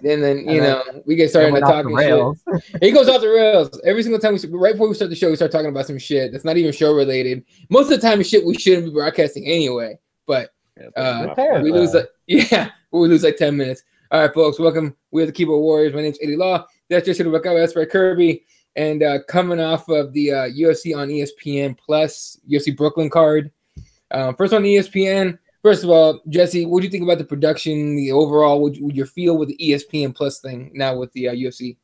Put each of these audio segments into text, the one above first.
And then, we get started into talking shit. He goes off the rails. Every single time right before we start the show, we start talking about some shit that's not even show related. Most of the time, it's shit we shouldn't be broadcasting anyway. But we lose we lose like 10 minutes. All right, folks, welcome. We are the Keyboard Warriors. My name's Eddie Law. That's just that's Fred Kirby. And coming off of the UFC on ESPN Plus, UFC Brooklyn card. First on ESPN. First of all, Jesse, what do you think about the production, the overall? Would your feel with the ESPN Plus thing now with the UFC?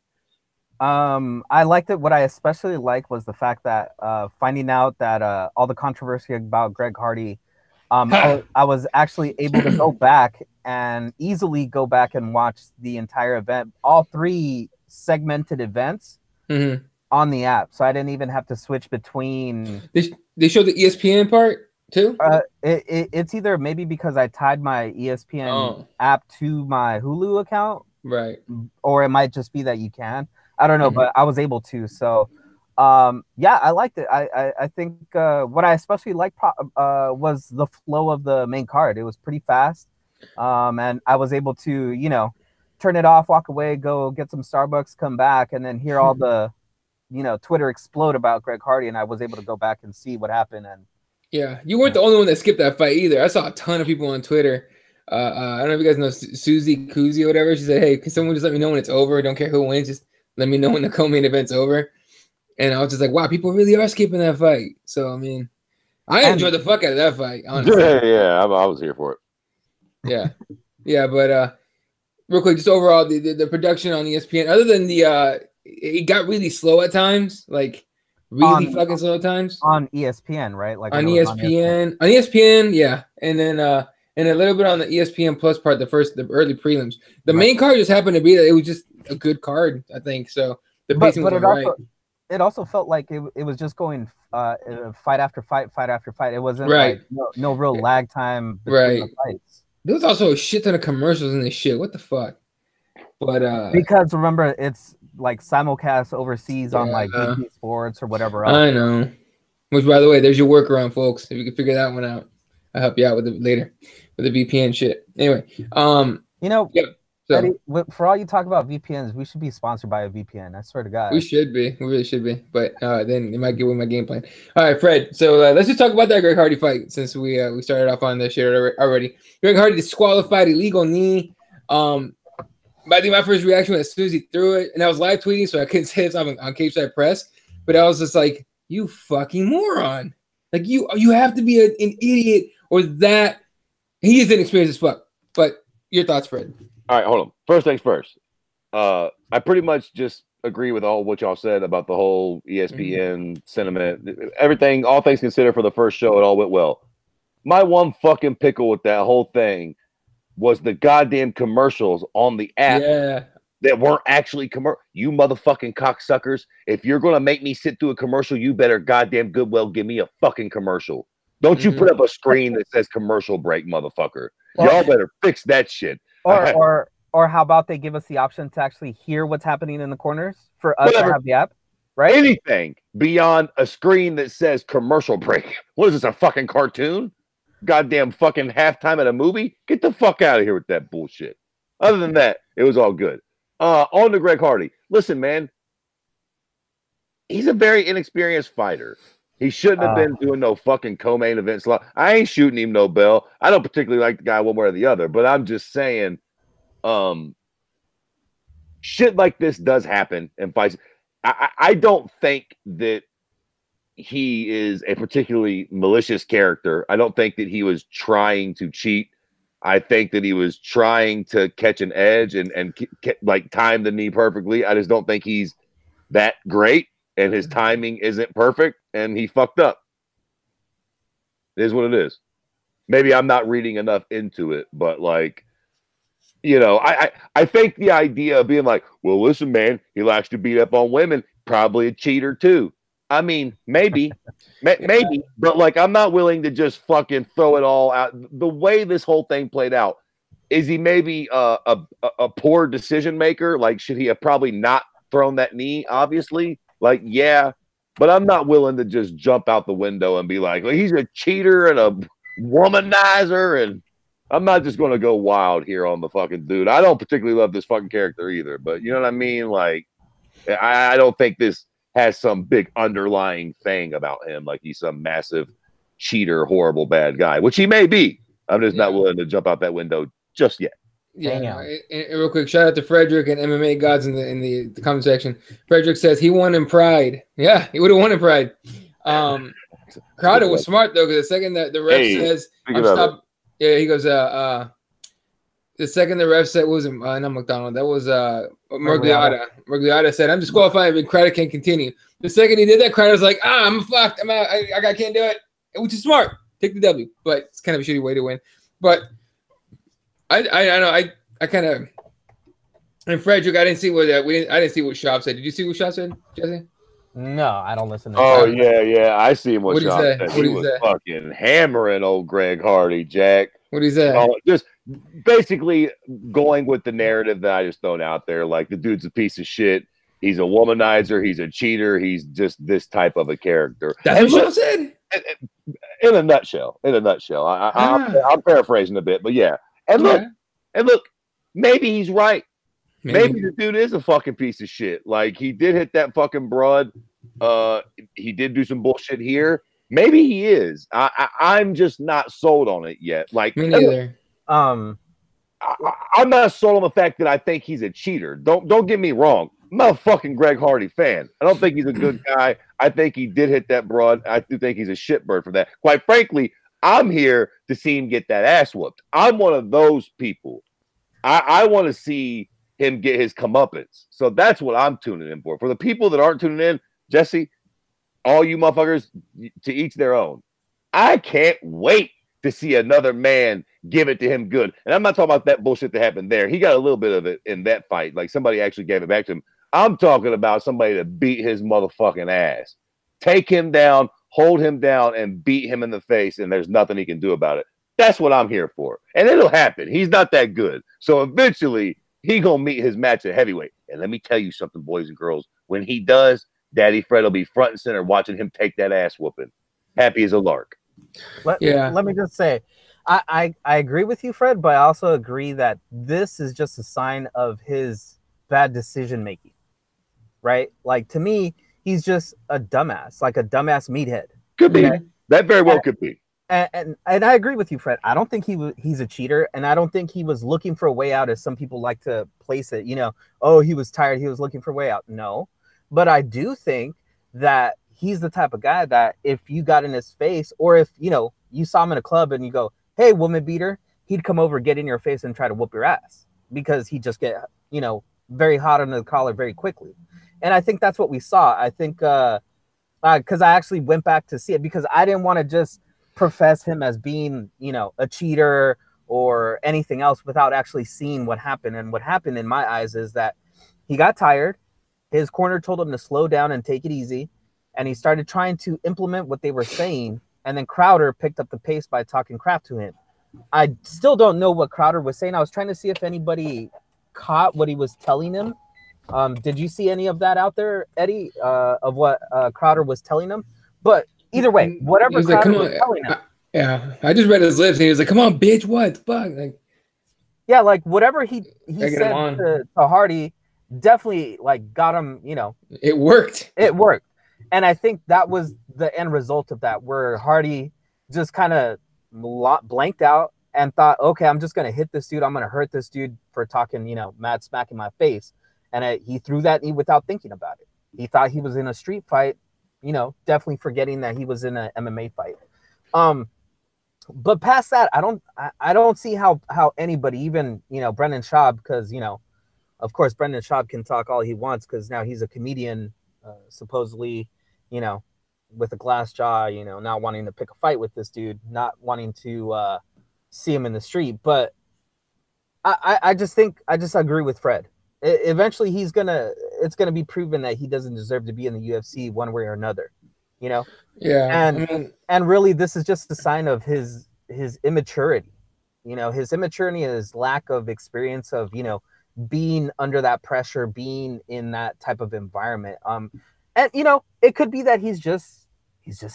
I liked it. What I especially liked was the fact that finding out that all the controversy about Greg Hardy, I was actually able to go back and easily go back and watch the entire event, all 3 segmented events on the app. So I didn't even have to switch between. They showed the ESPN part too? It's either maybe because I tied my ESPN app to my Hulu account, right? Or it might just be that you can. I don't know, but I was able to. So, yeah, I liked it. I think what I especially liked was the flow of the main card. It was pretty fast, and I was able to, turn it off, walk away, go get some Starbucks, come back, and then hear all the, Twitter explode about Greg Hardy, and I was able to go back and see what happened. And yeah, you weren't the only one that skipped that fight either. I saw a ton of people on Twitter. I don't know if you guys know Susie Kuzi or whatever. She said, "Hey, can someone just let me know when it's over? Don't care who wins, just let me know when the co-main event's over." And I was just like, "Wow, people really are skipping that fight." So I mean, I enjoyed the fuck out of that fight. Honestly, yeah, I was here for it. Yeah, but real quick, just overall, the production on ESPN, other than it got really slow at times, like. Really fucking slow at times on ESPN, right? Like on ESPN, yeah, and then a little bit on the ESPN Plus part, the early prelims. The main card just happened to be that it was just a good card, I think. So the pacing was right. It also felt like it was just going fight after fight, fight after fight. It wasn't right. Like no real lag time between the fights. There was also a shit ton of commercials in this shit. What the fuck? But because remember, it's like simulcast overseas on like BT Sports or whatever else. I know. Which, by the way, there's your workaround, folks. If you can figure that one out, I'll help you out with it later with the VPN shit. Anyway, Eddie, for all you talk about VPNs, we should be sponsored by a VPN. I swear to God, we should be. We really should be. But then it might get with my game plan. All right, Fred. So let's just talk about that Greg Hardy fight since we started off on this shit already. Greg Hardy disqualified, illegal knee. But I think my first reaction was as soon as he threw it, and I was live tweeting, so I couldn't say this on Cape Side Press, but I was just like, you fucking moron. Like, you have to be an idiot or that. He is inexperienced as fuck. But your thoughts, Fred? All right, hold on. First things first. I pretty much just agree with all what y'all said about the whole ESPN sentiment. Everything, all things considered, for the first show, it all went well. My one fucking pickle with that whole thing was the goddamn commercials on the app that weren't actually commercial. You motherfucking cocksuckers. If you're going to make me sit through a commercial, you better goddamn good well give me a fucking commercial. Don't you put up a screen that says commercial break, motherfucker. Y'all better fix that shit. Or how about they give us the option to actually hear what's happening in the corners for us to have the app, right? Anything beyond a screen that says commercial break. What is this, a fucking cartoon? Goddamn fucking halftime at a movie? Get the fuck out of here with that bullshit. Other than that, it was all good. On to Greg Hardy. Listen, man, he's a very inexperienced fighter. He shouldn't have been doing no fucking co-main event slot. I ain't shooting him no bell. I don't particularly like the guy one way or the other, but I'm just saying, shit like this does happen in fights. I don't think that he is a particularly malicious character. I don't think that he was trying to cheat. I think that he was trying to catch an edge and like time the knee perfectly. I just don't think he's that great, and his timing isn't perfect, and he fucked up. It is what it is. Maybe I'm not reading enough into it, but like, I think the idea of being like, well, listen, man, he likes to beat up on women, probably a cheater too. I mean, maybe, but like, I'm not willing to just fucking throw it all out. The way this whole thing played out, is he maybe a poor decision maker? Like, should he have probably not thrown that knee? Obviously, like, yeah, but I'm not willing to just jump out the window and be like, well, he's a cheater and a womanizer. And I'm not just going to go wild here on the fucking dude. I don't particularly love this fucking character either, but you know what I mean? Like, I don't think this has some big underlying thing about him, like he's some massive cheater, horrible, bad guy, which he may be. I'm just not willing to jump out that window just yet. Yeah, and real quick, shout out to Frederick and MMA Gods in the comment section. Frederick says he won in Pride. Yeah, he would have won in Pride. Crowder was smart though, because the second that the ref says I'm stopped, he goes, the second the ref said, what was it? Not McDonald. That was Murgliata. Murgliata said, I'm disqualified, but Crowder can't continue. The second he did that, Crowder was like, I'm fucked. I'm out. I can't do it. Which is smart. Take the W. But it's kind of a shitty way to win. But I know. I kind of, and Frederick, I didn't see what I didn't see what Schaub said. Did you see what Schaub said, Jesse? No, I don't listen to yeah. I see him what Schaub said. He was fucking hammering old Greg Hardy, Jack. What is that? Just basically going with the narrative that I just thrown out there. Like, the dude's a piece of shit. He's a womanizer. He's a cheater. He's just this type of a character. That's what Schaub said? In a nutshell. I'm paraphrasing a bit, but yeah. And look, maybe he's right. Maybe the dude is a fucking piece of shit. Like, he did hit that fucking broad. He did do some bullshit here. Maybe he is. I'm just not sold on it yet. Like, me neither. I'm not sold on the fact that I think he's a cheater. Don't get me wrong. I'm not a fucking Greg Hardy fan. I don't think he's a good guy. I think he did hit that broad. I do think he's a shitbird for that. Quite frankly, I'm here to see him get that ass whooped. I'm one of those people. I want to see him get his comeuppance. So that's what I'm tuning in for. For the people that aren't tuning in, Jesse, all you motherfuckers, to each their own. I can't wait to see another man give it to him good. And I'm not talking about that bullshit that happened there. He got a little bit of it in that fight. Like, somebody actually gave it back to him. I'm talking about somebody that beat his motherfucking ass. Take him down, hold him down, and beat him in the face, and there's nothing he can do about it. That's what I'm here for. And it'll happen. He's not that good. So eventually, he gonna meet his match at heavyweight. And let me tell you something, boys and girls. When he does, Daddy Fred will be front and center watching him take that ass whooping. Happy as a lark. Let me just say, I agree with you, Fred, but I also agree that this is just a sign of his bad decision making, right? Like, to me, he's just a dumbass, like a dumbass meathead. Could be. Okay? That very well could be. And I agree with you, Fred. I don't think he's a cheater, and I don't think he was looking for a way out, as some people like to place it. You know, oh, he was tired, he was looking for a way out. No, but I do think that he's the type of guy that if you got in his face, or if you saw him in a club and you go, "Hey, woman beater," he'd come over, get in your face, and try to whoop your ass, because he just get very hot under the collar very quickly. And I think that's what we saw. I think because I actually went back to see it, because I didn't want to just profess him as being, a cheater or anything else without actually seeing what happened. And what happened in my eyes is that he got tired. His corner told him to slow down and take it easy. And he started trying to implement what they were saying. And then Crowder picked up the pace by talking crap to him. I still don't know what Crowder was saying. I was trying to see if anybody caught what he was telling him. Did you see any of that out there, Eddie, of what Crowder was telling him? But either way, whatever Crowder was telling him. I just read his lips, and he was like, "Come on, bitch, what? Fuck." Like, yeah, like whatever he said to Hardy definitely got him. It worked. It worked, and I think that was the end result of that, where Hardy just kind of blanked out and thought, "Okay, I'm just gonna hit this dude. I'm gonna hurt this dude for talking, mad smack in my face." And he threw that knee without thinking about it. He thought he was in a street fight, definitely forgetting that he was in an MMA fight. But past that, I don't see how anybody, even, Brendan Schaub, because, of course, Brendan Schaub can talk all he wants, because now he's a comedian, supposedly, with a glass jaw, not wanting to pick a fight with this dude, not wanting to see him in the street. But I just agree with Fred. Eventually it's gonna be proven that he doesn't deserve to be in the UFC one way or another, Yeah. And really, this is just a sign of his immaturity, his immaturity and his lack of experience of, being under that pressure, being in that type of environment. And it could be that he's just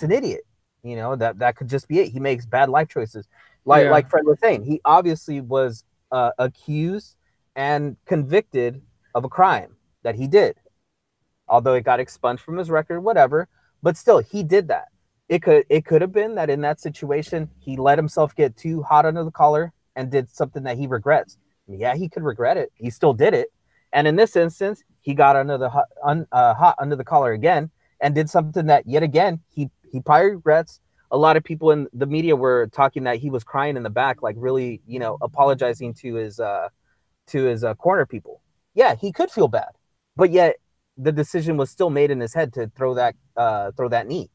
an idiot. That could just be it. He makes bad life choices. Like Fred was saying, he obviously was accused and convicted of a crime that he did. Although it got expunged from his record, whatever. But still, he did that. It could have been that in that situation, he let himself get too hot under the collar and did something that he regrets. Yeah, he could regret it. He still did it. And in this instance, he got under the hot under the collar again and did something that yet again he probably regrets. A lot of people in the media were talking that he was crying in the back, like really, apologizing to his corner people. Yeah, he could feel bad, but yet the decision was still made in his head to throw that knee.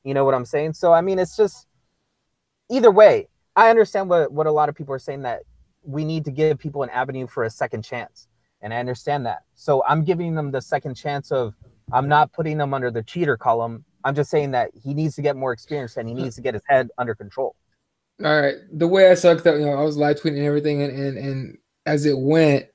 You know what I'm saying? So I mean, it's just either way. I understand what a lot of people are saying, that we need to give people an avenue for a second chance, and I understand that. So I'm giving them the second chance of. I'm not putting them under the cheater column. I'm just saying that he needs to get more experience and he needs to get his head under control. All right. The way I sucked that, I was live tweeting and everything, and as it went,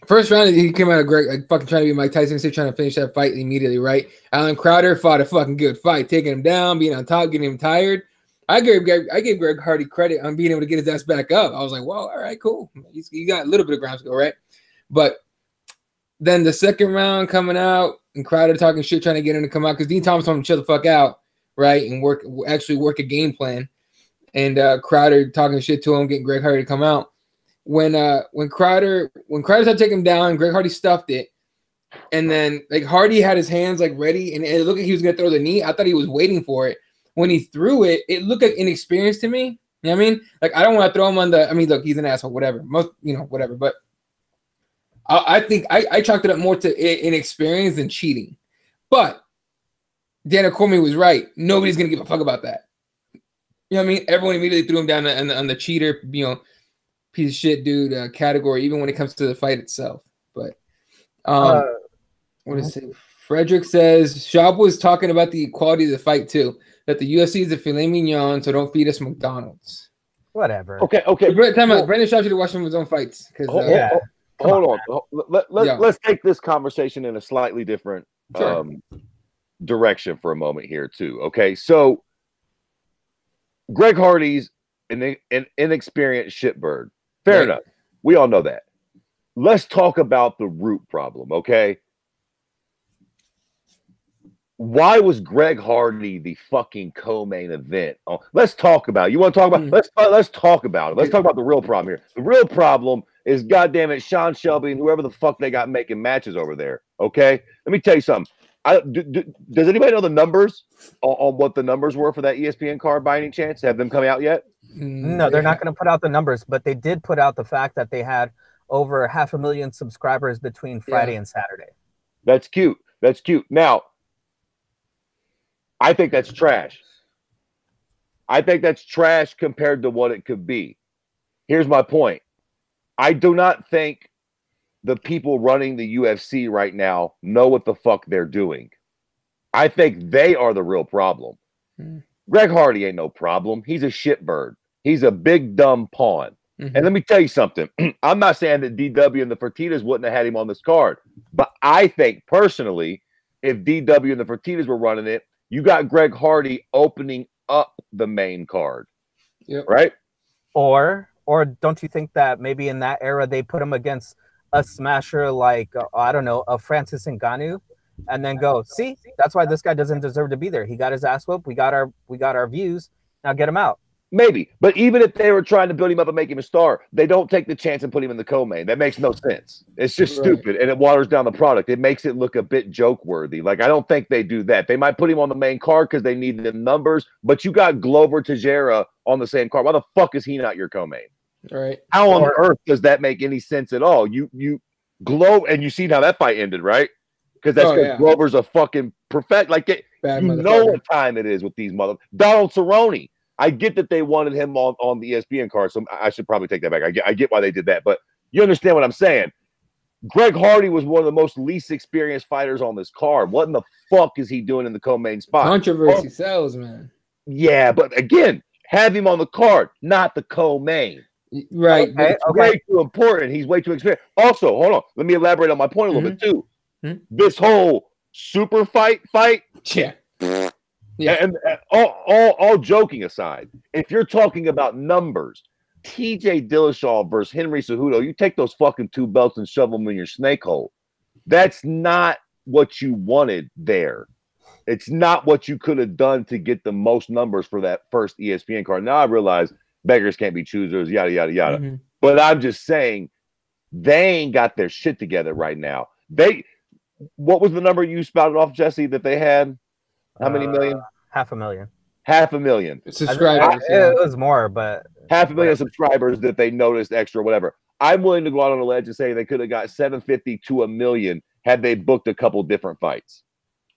first round he came out of Greg like fucking trying to be Mike Tyson, trying to finish that fight immediately, right? Alan Crowder fought a fucking good fight, taking him down, being on top, getting him tired. I gave Greg Hardy credit on being able to get his ass back up. I was like, well, all right, cool. He got a little bit of ground to go, right? But then the second round coming out and Crowder talking shit, trying to get him to come out because Dean Thomas told him to chill the fuck out, right? And work a game plan. And Crowder talking shit to him, getting Greg Hardy to come out. When Crowder started taking him down, Greg Hardy stuffed it. And then like Hardy had his hands like ready and it looked like he was gonna throw the knee. I thought he was waiting for it. When he threw it, it looked like inexperienced to me. You know what I mean? Like I don't want to throw him on the. I mean, look, he's an asshole, whatever. Whatever. But I think I chalked it up more to inexperience than cheating. But Daniel Cormier was right. Nobody's gonna give a fuck about that. You know what I mean? Everyone immediately threw him down on the cheater, piece of shit dude category, even when it comes to the fight itself. But what is it? Frederick says Schaub was talking about the equality of the fight too. That the UFC is a filet mignon, so don't feed us McDonald's. Whatever. Okay. Time out. Brendan Schaub should have watched some of his own fights. Hold on. Let's take this conversation in a slightly different direction for a moment here too. Okay, so Greg Hardy's an inexperienced shitbird. Fair enough. We all know that. Let's talk about the root problem, okay? Why was Greg Hardy the fucking co-main event? Let's talk about it. You want to talk about let's talk about it. Let's talk about the real problem here. The real problem is goddamn it, Sean Shelby and whoever the fuck they got making matches over there. Okay? Let me tell you something. Does anybody know the numbers on what the numbers were for that ESPN card by any chance? Have them come out yet? No, they're not going to put out the numbers, but they did put out the fact that they had over 500,000 subscribers between Friday and Saturday. That's cute. Now, I think that's trash. I think that's trash compared to what it could be. Here's my point. I do not think the people running the UFC right now know what the fuck they're doing. I think they are the real problem. Greg Hardy ain't no problem. He's a shitbird. He's a big dumb pawn. And let me tell you something. I'm not saying that DW and the Fertitas wouldn't have had him on this card, but I think personally, if DW and the Fertitas were running it, you got Greg Hardy opening up the main card, right? Or don't you think that maybe in that era they put him against a smasher like I don't know, a Francis Ngannou, and then go, see, that's why this guy doesn't deserve to be there. He got his ass whooped. We got our views. Now get him out. Maybe, but even if they were trying to build him up and make him a star, they don't take the chance and put him in the co-main. That makes no sense. It's just stupid, and it waters down the product. It makes it look a bit joke-worthy. Like, I don't think they do that. They might put him on the main card because they need the numbers, but you got Glover Teixeira on the same card. Why the fuck is he not your co-main? Right. How on earth does that make any sense at all? You Glover, and you seen how that fight ended, right? Because that's Glover's a fucking perfect. Like, you know what time it is with these mother. Donald Cerrone. I get that they wanted him on the ESPN card, so I should probably take that back. I get why they did that, but you understand what I'm saying. Greg Hardy was one of the most least experienced fighters on this card. What in the fuck is he doing in the co-main spot? Controversy sells, man. Yeah, but again, have him on the card, not the co-main. Right. Okay. Way too important. He's way too experienced. Also, hold on. Let me elaborate on my point a little bit too. This whole super fight. Yeah. Yeah. And all joking aside, if you're talking about numbers, TJ Dillashaw versus Henry Cejudo, you take those fucking 2 belts and shove them in your snake hole. That's not what you wanted there. It's not what you could have done to get the most numbers for that first ESPN card. Now I realize beggars can't be choosers, yada, yada, yada. Mm-hmm. But I'm just saying they ain't got their shit together right now. What was the number you spouted off, Jesse, that they had? How many million? 500,000. 500,000 subscribers. It was more, but 500,000 subscribers that they noticed extra, whatever. I'm willing to go out on a ledge and say they could have got 750 to 1 million had they booked a couple different fights,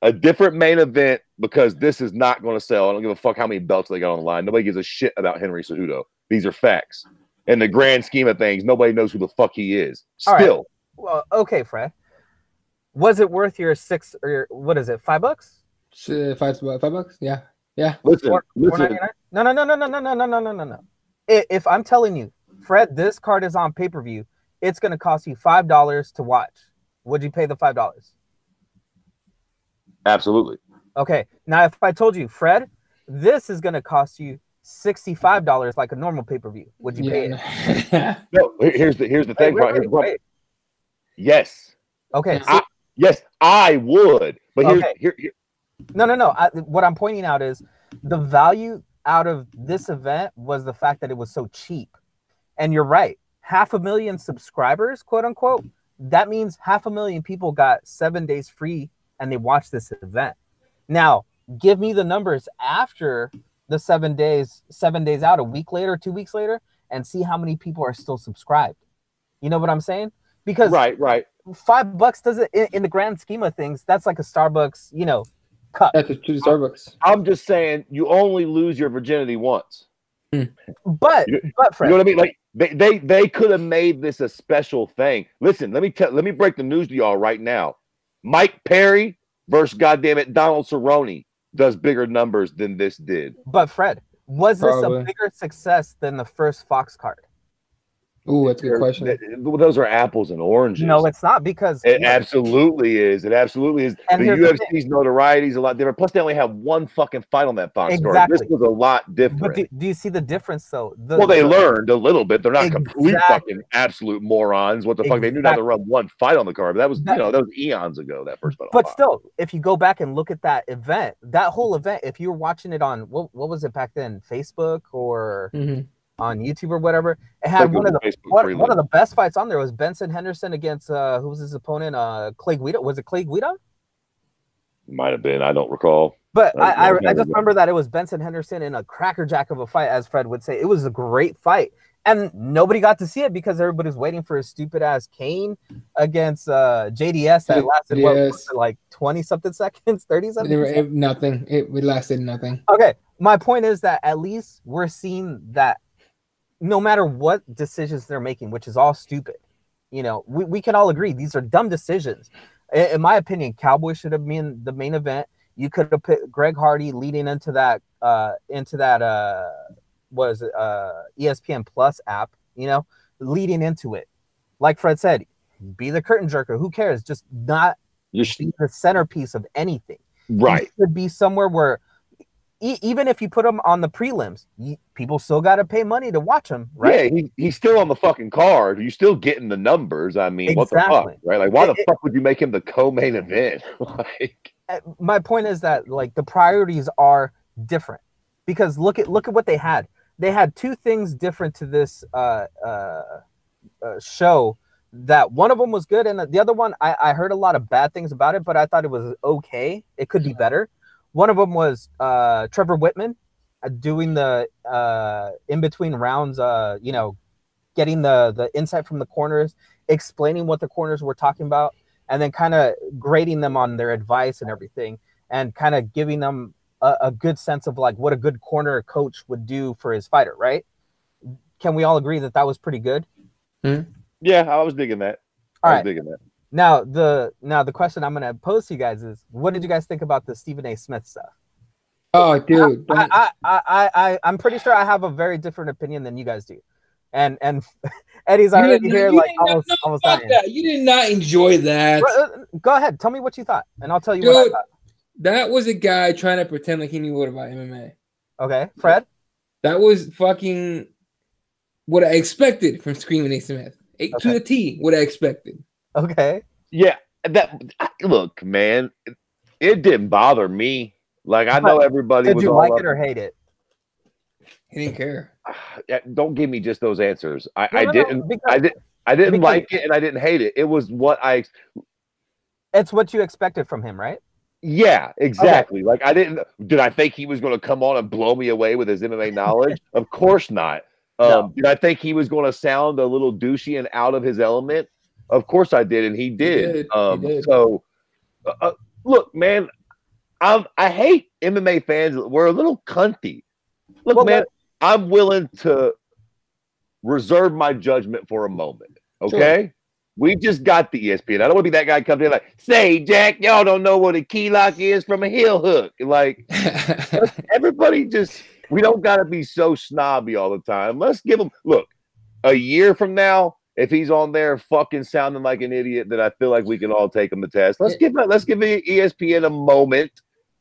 a different main event, because this is not going to sell. I don't give a fuck how many belts they got on the line. Nobody gives a shit about Henry Cejudo. These are facts. In the grand scheme of things, nobody knows who the fuck he is. Still. Right. Well, okay, Fred. Was it worth your $6 or what is it? $5? $5? Yeah. Yeah. Listen. No. If I'm telling you, Fred, this card is on pay-per-view, it's going to cost you $5 to watch. Would you pay the $5? Absolutely. Okay. Now, if I told you, Fred, this is going to cost you $65 like a normal pay-per-view, would you pay it? No. Here's the thing. Wait. Yes. Okay. Yes, I would. But here. No. What I'm pointing out is the value out of this event was the fact that it was so cheap. And you're right. 500,000 subscribers, quote unquote. That means 500,000 people got 7 days free and they watched this event. Now, give me the numbers after the 7 days out, a week later, 2 weeks later, and see how many people are still subscribed. You know what I'm saying? Because right. $5 doesn't, in the grand scheme of things, that's like a Starbucks, cup. That's a true Starbucks. I'm just saying, you only lose your virginity once. But Fred, you know what I mean? Like they could have made this a special thing. Listen, let me break the news to y'all right now. Mike Perry versus goddammit Donald Cerrone does bigger numbers than this did. But Fred, was this a bigger success than the first Fox card? Ooh, that's a good question. Those are apples and oranges. No, it's not, because it absolutely is. It absolutely is. And the UFC's notoriety is a lot different. Plus, they only have one fucking fight on that Fox card. This was a lot different. But do you see the difference, though? They learned a little bit. They're not complete fucking absolute morons. What the fuck? They knew not to run one fight on the card. But that was that was eons ago. That first fight. But still, if you go back and look at that event, that whole event, if you were watching it on what was it back then, Facebook or on YouTube or whatever, it had one of the best fights on there was Benson Henderson against who was his opponent? Clay Guida. Was it Clay Guida? Might have been. I don't recall. But I just remember that it was Benson Henderson in a crackerjack of a fight, as Fred would say. It was a great fight, and nobody got to see it because everybody's waiting for a stupid ass Kane against JDS that lasted what was it, like 20-something seconds, 30-something. Nothing. It lasted nothing. Okay, my point is that at least we're seeing that. No matter what decisions they're making, which is all stupid, we can all agree these are dumb decisions. In my opinion, Cowboys should have been the main event. You could have put Greg Hardy leading into that ESPN Plus app, leading into it. Like Fred said, be the curtain jerker. Who cares? Just not be the centerpiece of anything. Right. It should be somewhere where even if you put them on the prelims, people still got to pay money to watch them, right? Yeah, he's still on the fucking card. You're still getting the numbers. I mean, What the fuck, right? Like, why the fuck would you make him the co-main event? My point is that, like, the priorities are different because look at what they had. They had two things different to this show. That one of them was good, and the other one, I heard a lot of bad things about it, but I thought it was okay. It could be better. One of them was Trevor Whitman doing the in between rounds, getting the insight from the corners, explaining what the corners were talking about, and then kind of grading them on their advice and everything, and kind of giving them a good sense of like what a good corner coach would do for his fighter, right? Can we all agree that was pretty good? Mm-hmm. Yeah, I was digging that. I was digging that. Now the question I'm gonna pose to you guys is, what did you guys think about the Stephen A. Smith stuff? Oh, dude, I'm pretty sure I have a very different opinion than you guys do, and Eddie's already here, like almost dying. You did not enjoy that. Go ahead, tell me what you thought, and I'll tell you what I thought. That was a guy trying to pretend like he knew what about MMA. Okay, Fred. That was fucking what I expected from Screaming A. Smith. To the T, what I expected. Okay. Yeah, look, man, it didn't bother me. Like I know everybody. Did you like it or hate it? He didn't care. Don't give me just those answers. I didn't like it and I didn't hate it. It was what It's what you expected from him, right? Yeah, exactly. Okay. Like did I think he was going to come on and blow me away with his MMA knowledge? Of course not. No. Did I think he was going to sound a little douchey and out of his element? Of course I did, and he did. He did. So, look, man, I hate MMA fans. We're a little cunty. Look, man, I'm willing to reserve my judgment for a moment. Okay, sure. We just got the ESPN. I don't want to be that guy coming in like, say, Jack, y'all don't know what a key lock is from a heel hook. Like, everybody we don't got to be so snobby all the time. Let's give him, look, a year from now, if he's on there fucking sounding like an idiot, then I feel like we can all take him to test. Let's give ESPN a moment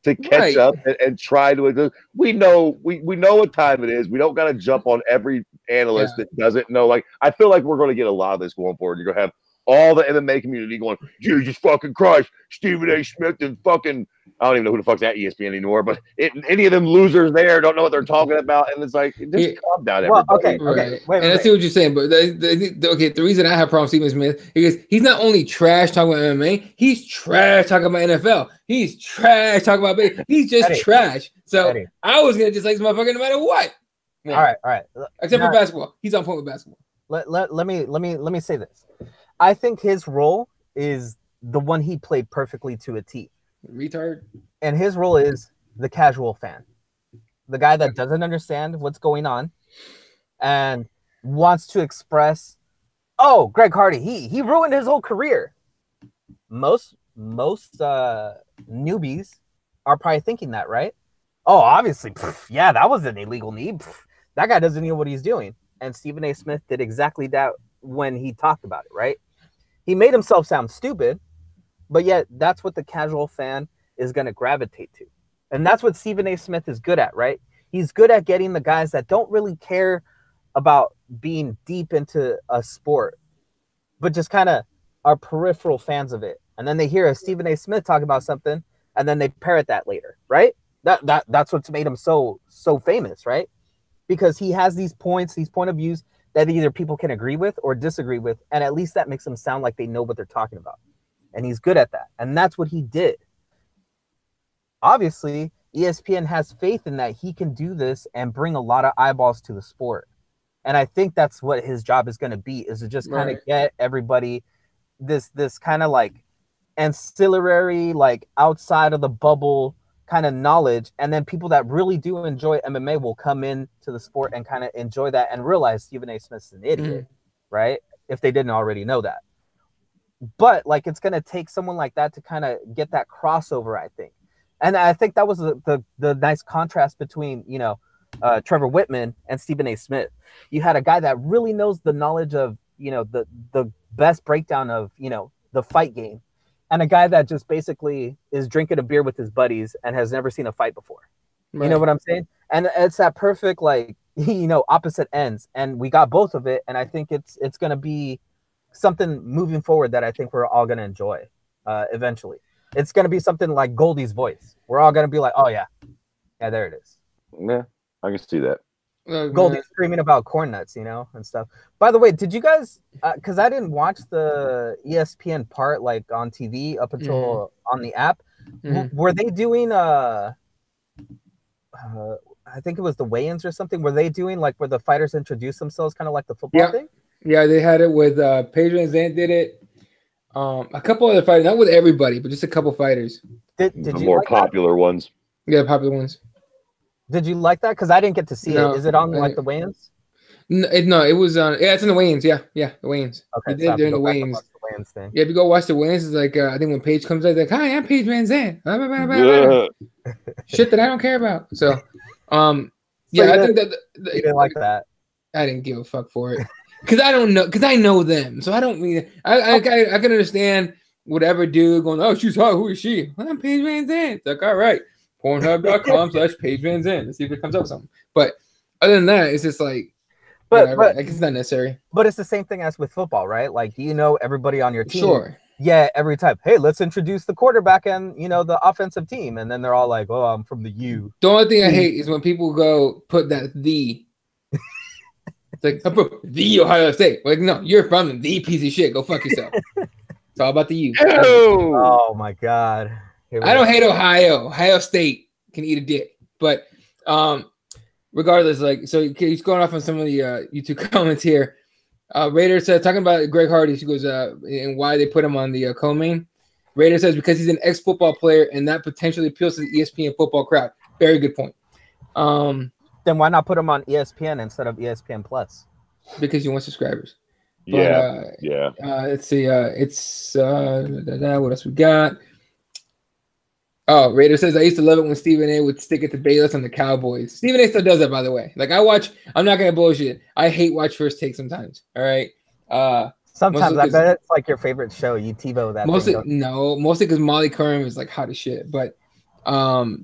to catch up and try to. We know what time it is. We don't got to jump on every analyst that doesn't know. Like, I feel like we're going to get a lot of this going forward. You're going to have all the MMA community going, Jesus fucking Christ, Stephen A. Smith and fucking, I don't even know who the fuck's at ESPN anymore, but any of them losers there don't know what they're talking about. And it's like, just calm down, everybody. Okay. Wait, I see what you're saying, but the reason I have problems with Stephen Smith is he's not only trash talking about MMA, he's trash talking about NFL. He's trash talking about baseball. He's just trash. So I was going to dislike this motherfucker no matter what. Yeah. All right. Except for basketball. He's on point with basketball. Let me say this. I think his role is the one he played perfectly to a T. Retard. And his role is the casual fan. The guy that doesn't understand what's going on and wants to express, oh, Greg Hardy, he ruined his whole career. Most newbies are probably thinking that, right? Oh, obviously, yeah, that was an illegal knee. That guy doesn't know what he's doing. And Stephen A. Smith did exactly that when he talked about it, right? He made himself sound stupid, but yet that's what the casual fan is going to gravitate to. And that's what Stephen A. Smith is good at, right? He's good at getting the guys that don't really care about being deep into a sport, but just kind of are peripheral fans of it. And then they hear a Stephen A. Smith talk about something, and then they parrot that later, right? That's what's made him so famous, right? Because he has these points, these point of views that either people can agree with or disagree with, and at least that makes them sound like they know what they're talking about. And he's good at that. And that's what he did. Obviously, ESPN has faith in that he can do this and bring a lot of eyeballs to the sport. And I think that's what his job is going to be, is to just kind of get everybody this kind of like ancillary, like outside of the bubble kind of knowledge, and then people that really do enjoy MMA will come in to the sport and kind of enjoy that and realize Stephen A. Smith's an idiot, right? If they didn't already know that. But like, it's going to take someone like that to kind of get that crossover, I think. And I think that was the nice contrast between, Trevor Whitman and Stephen A. Smith. You had a guy that really knows the knowledge of, the best breakdown of, the fight game, and a guy that just basically is drinking a beer with his buddies and has never seen a fight before. Right. You know what I'm saying? And it's that perfect, like, opposite ends. And we got both of it. And I think it's going to be something moving forward that I think we're all going to enjoy eventually. It's going to be something like Goldie's voice. We're all going to be like, oh, yeah, there it is. Yeah, I can see that. Goldie screaming about corn nuts, and stuff. By the way, did you guys, because I didn't watch the ESPN part like on TV up until on the app, were they doing I think it was the weigh-ins or something? Were they doing like where the fighters introduce themselves, kind of like the football thing? Yeah, they had it with Pedro and Zant did it. A couple other fighters, not with everybody, but just a couple fighters. Did the you more like popular ones? Yeah, popular ones. Did you like that? Because I didn't get to see it. Is it on like the weigh-ins? No, it was on. Yeah, it's in the weigh-ins. Yeah, the weigh-ins. Okay, he did it during the weigh-ins. Yeah, if you go watch the weigh-ins, it's like I think when Paige comes out, it's like, "Hi, I'm Paige Van Zandt." Shit that I don't care about. So, I think that you didn't like that. I didn't give a fuck for it because I don't know. Because I know them, so I don't mean. I can understand whatever dude going, oh, she's hot. Who is she? I'm Paige Van Zandt. It's like, all right, Pornhub.com/Paige Van Zandt. Let's see if it comes up with something. But other than that, it's just like, whatever. Like, it's not necessary. But it's the same thing as with football, right? Like, do you know everybody on your team? Sure. Yeah, every time. Hey, let's introduce the quarterback and, you know, the offensive team. And then they're all like, oh, I'm from the U. The only thing I hate is when people go put that the. It's like, I'm from the Ohio State. Like, no, you're from the piece of shit. Go fuck yourself. It's all about the U. Oh, my God. I don't hate Ohio. Ohio State can eat a dick. But regardless, like, so he's going off on some of the YouTube comments here. Raider said, talking about Greg Hardy, she goes, and why they put him on the co-main. Raider says, because he's an ex-football player and that potentially appeals to the ESPN football crowd. Very good point. Then why not put him on ESPN instead of ESPN Plus? Because you want subscribers. Yeah. Let's see. What else we got? Oh, Raider says, I used to love it when Stephen A would stick it to Bayless on the Cowboys. Stephen A still does that, by the way. Like, I'm not going to bullshit. I hate watch First Take sometimes. All right. Sometimes I bet it's like your favorite show. You TiVo that. Mostly because Molly Curran is like hot as shit. But no,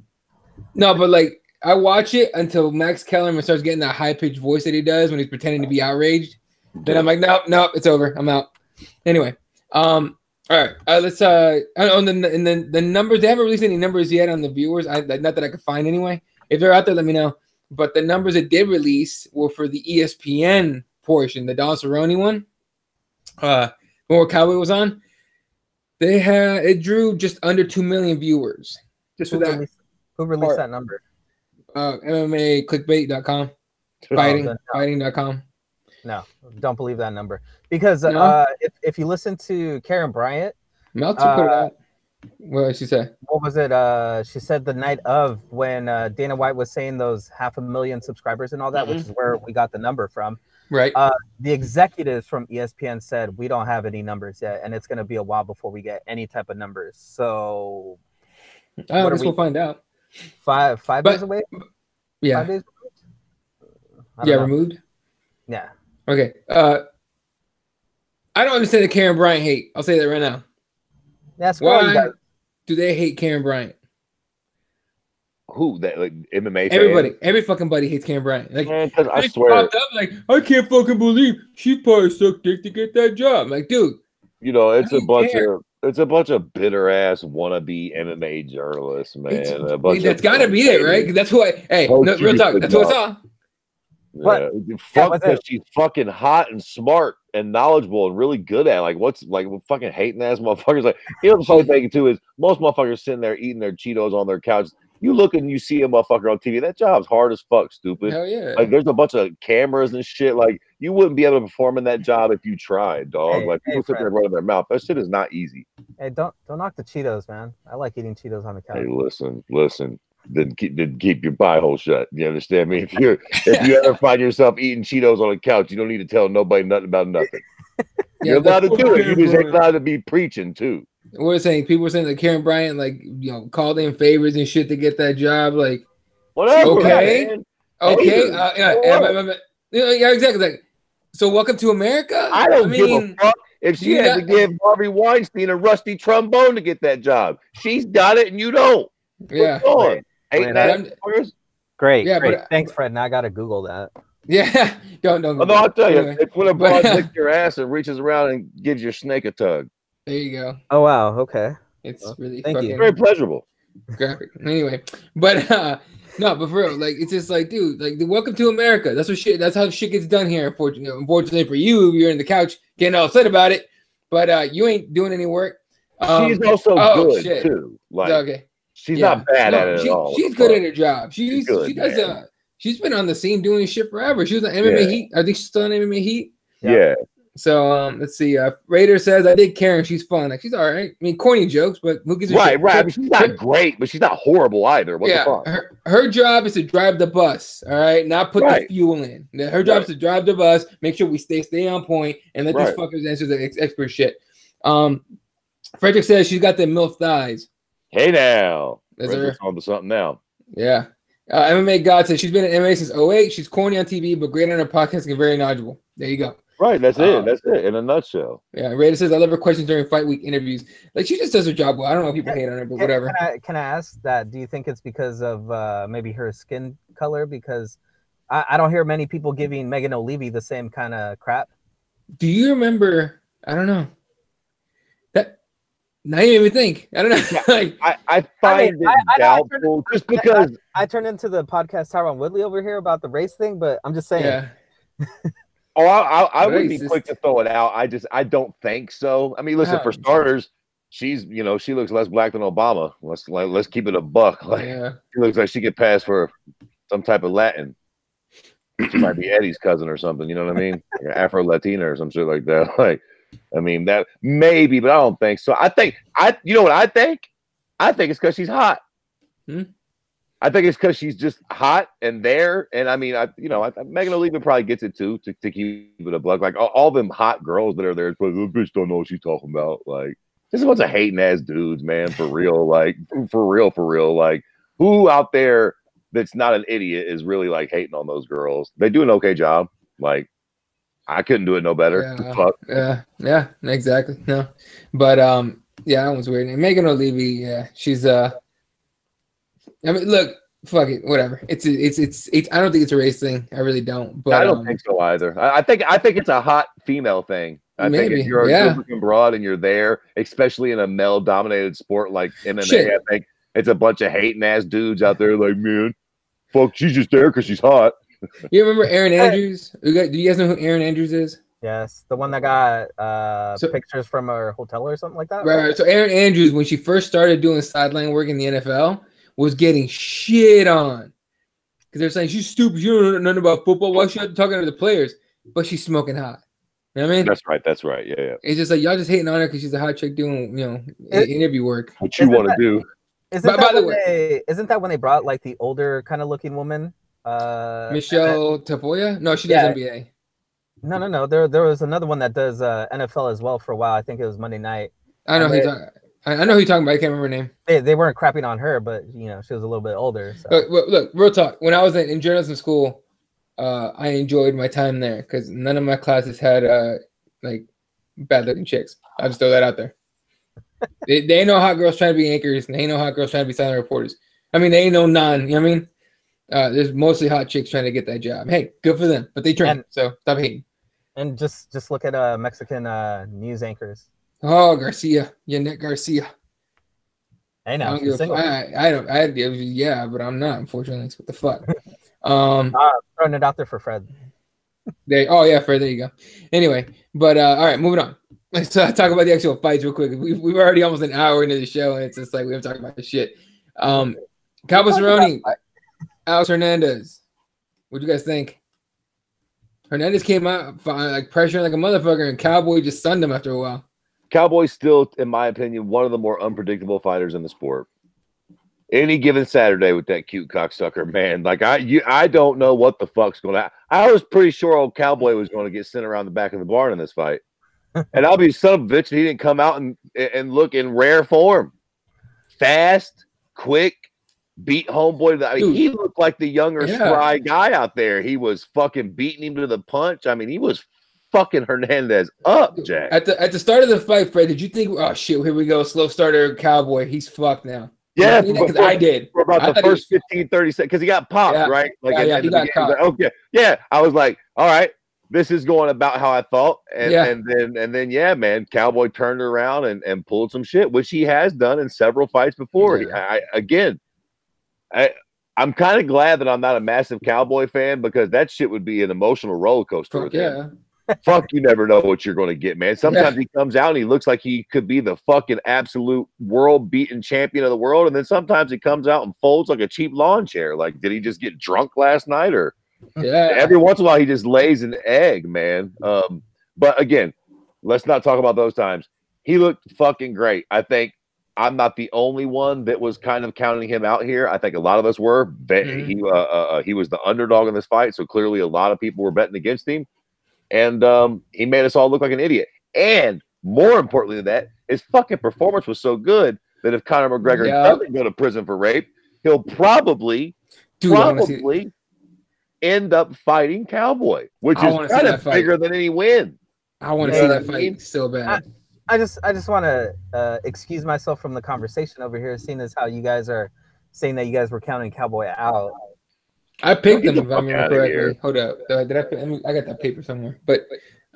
but like I watch it until Max Kellerman starts getting that high pitched voice that he does when he's pretending to be outraged. Then I'm like, nope, it's over. I'm out. Anyway, all right, let's on the numbers. They haven't released any numbers yet on the viewers. Not that I could find anyway. If they're out there, let me know. But the numbers it did release were for the ESPN portion, the Don Cerrone one. Where Cowboy was on, it drew just under 2 million viewers. Just for that. Who released that number? MMA clickbait.com. Fighting.com. No, don't believe that number. Because if you listen to Karen Bryant, Meltzer put it out. What did she say? What was it? She said the night of when Dana White was saying those 500,000 subscribers and all that, which is where we got the number from. Right. The executives from ESPN said we don't have any numbers yet, and it's going to be a while before we get any type of numbers. So I guess we'll find out. Five days away? Yeah. 5 days away? Removed? Yeah. Okay. I don't understand the Karen Bryant hate. I'll say that right now. That's why do they hate Karen Bryant? Who? That like MMA fans? Everybody, every fucking buddy hates Karen Bryant. Like, because I swear, up, like, I can't fucking believe she probably sucked dick to get that job. Like, dude, you know, it's a bunch of bitter ass wannabe MMA journalists, man. That's gotta be it, right? That's why. Hey, real talk. That's what I saw. Yeah, fuck that she's fucking hot and smart and knowledgeable and really good at fucking hating ass motherfuckers. Like, you know, the funny thing too is most motherfuckers sitting there eating their Cheetos on their couch. You look and you see a motherfucker on TV. That job's hard as fuck, stupid. Hell yeah. Like, there's a bunch of cameras and shit. Like, you wouldn't be able to perform in that job if you tried, dog. People sit there and run their mouth. That shit is not easy. Hey, don't knock the Cheetos, man. I like eating Cheetos on the couch. Hey, listen. Didn't keep your pie hole shut. You understand me? If you ever find yourself eating Cheetos on the couch, you don't need to tell nobody nothing about nothing. You're allowed to do it. You just ain't allowed to be preaching too. What are saying? People were saying that Karen Bryant, like, you know, called in favors and shit to get that job. Like, whatever. Okay. Yeah, exactly. Like, so welcome to America. I don't give a fuck if she had to give Harvey Weinstein a rusty trombone to get that job. She's got it and you don't. Yeah. Great. Yeah, great. Thanks, Fred. Now I gotta Google that. Yeah. Don't. No, I'll tell you. It's when a broad licks your ass and reaches around and gives your snake a tug. There you go. Oh wow. Okay. It's really very pleasurable. Graphic. Anyway, but no, but for real, like, it's just like, dude, like, the welcome to America. That's how shit gets done here. Unfortunately for you, you're in the couch getting all upset about it, but you ain't doing any work. She's also good too. Like, okay. She's not bad at it at all. She's good at her job. She's been on the scene doing shit forever. She was on MMA Heat. I think she's still on MMA Heat. Yeah. So let's see. Raider says, I did Karen. She's fun. Like, she's all right. I mean, corny jokes, but who gives a shit? Right. I mean, she's not great, but she's not horrible either. What the fuck? Her job is to drive the bus. All right, not put the fuel in. Her job is to drive the bus, make sure we stay on point, and let these fuckers answer the expert shit. Frederick says she's got the MILF thighs. Hey now, that's on to something now. Yeah. MMA God says she's been in MMA since 2008. She's corny on TV, but great on her podcast and very knowledgeable. There you go. Right, that's it. That's it in a nutshell. Yeah, Rada says I love her questions during fight week interviews. Like she just does her job well. I don't know if people hate on her, but whatever. Can I ask that? Do you think it's because of maybe her skin color? Because I don't hear many people giving Megan O'Leary the same kind of crap. Do you remember? I don't know. That now you even think. I don't know. Like I find it doubtful just because I turned into the podcast Tyron Woodley over here about the race thing, but I'm just saying. Yeah. Oh, I would be quick to throw it out. I don't think so. I mean, listen, for starters, she's she looks less black than Obama. Let's keep it a buck. Like she looks like she could pass for some type of Latin. She might be Eddie's cousin or something. You know what I mean? Like Afro Latina or some shit like that. Like, I mean that maybe, but I don't think so. I think you know what I think? I think it's because she's hot. I think it's because she's just hot and there. And I mean, Megan O'Leary probably gets it too to keep it a buck. Like all them hot girls that are there, but the bitch don't know what she's talking about. Like, this is a bunch of hating ass dudes, man. For real, like for real. Like, who out there that's not an idiot is really like hating on those girls? They do an okay job. Like, I couldn't do it no better. Yeah, exactly. No, but yeah, that one's weird. And Megan O'Leary, she's I mean, look, fuck it, whatever. It's. I don't think it's a race thing. I really don't. But I don't think so either. I think it's a hot female thing. I think if you're a good broad and you're there, especially in a male-dominated sport like MMA, I think it's a bunch of hating ass dudes out there like, man, fuck, she's just there because she's hot. You remember Erin Andrews? Do you guys know who Erin Andrews is? Yes, the one that got pictures from her hotel or something like that. Right. So Erin Andrews, when she first started doing sideline work in the NFL, was getting shit on because they're saying she's stupid. You don't know nothing about football. Why is she talking to the players? But she's smoking hot. You know what I mean? That's right. Yeah. It's just like y'all just hating on her because she's a hot chick doing interview work. What you want to do? Isn't that when they brought like the older kind of looking woman? Michelle Tafoya? No, she does NBA. No. There was another one that does NFL as well for a while. I think it was Monday Night. I know who you're talking about. I can't remember her name. They weren't crapping on her, but she was a little bit older. So. Look, real talk. When I was in journalism school, I enjoyed my time there because none of my classes had like bad looking chicks. I'll just throw that out there. they ain't no hot girls trying to be anchors, and they ain't no hot girls trying to be silent reporters. I mean, they ain't no none. You know what I mean? There's mostly hot chicks trying to get that job. Hey, good for them, but they train. So stop hating. And just look at Mexican news anchors. Oh, Garcia, Yannick Garcia. Hey, now I don't. Yeah, but I'm not. Unfortunately, what the fuck. Throwing it out there for Fred. Fred. There you go. Anyway, but all right, moving on. Let's talk about the actual fights real quick. We've already almost an hour into the show, and it's just like we haven't talked about this shit. Cowboy Cerrone, Alex Hernandez. What'd you guys think? Hernandez came out like pressuring like a motherfucker, and Cowboy just stunned him after a while. Cowboy's still, in my opinion, one of the more unpredictable fighters in the sport. Any given Saturday with that cute cocksucker, man. Like I don't know what the fuck's going to happen. I was pretty sure old Cowboy was going to get sent around the back of the barn in this fight. And I'll be son of a bitch, he didn't come out and look in rare form. Fast, quick, beat homeboy. I mean, he looked like the younger, spry guy out there. He was fucking beating him to the punch. I mean, he was fucking Hernandez up, Jack. At the start of the fight, Fred, did you think, oh shit, here we go, slow starter Cowboy, he's fucked now? Yeah, because I did. For about the first 15, 30 seconds, because he got popped, right? Like, he got caught. Like, okay, yeah. I was like, all right, this is going about how I thought. And then, yeah, man, Cowboy turned around and pulled some shit, which he has done in several fights before. Yeah. I'm kind of glad that I'm not a massive Cowboy fan because that shit would be an emotional roller coaster with him. Fuck, you never know what you're going to get, man. Sometimes he comes out and he looks like he could be the fucking absolute world-beaten champion of the world, and then sometimes he comes out and folds like a cheap lawn chair. Like, did he just get drunk last night? Or every once in a while he just lays an egg, man. But again, let's not talk about those times. He looked fucking great. I think I'm not the only one that was kind of counting him out here. I think a lot of us were. He was the underdog in this fight, so clearly a lot of people were betting against him. And he made us all look like an idiot. And more importantly than that, his fucking performance was so good that if Conor McGregor doesn't go to prison for rape, he'll probably end up fighting Cowboy, which is kind of bigger than any win. I want to see that fight so bad. I just want to excuse myself from the conversation over here, seeing as how you guys are saying that you guys were counting Cowboy out. I picked them, if I remember correctly. Hold up. Did I got that paper somewhere. But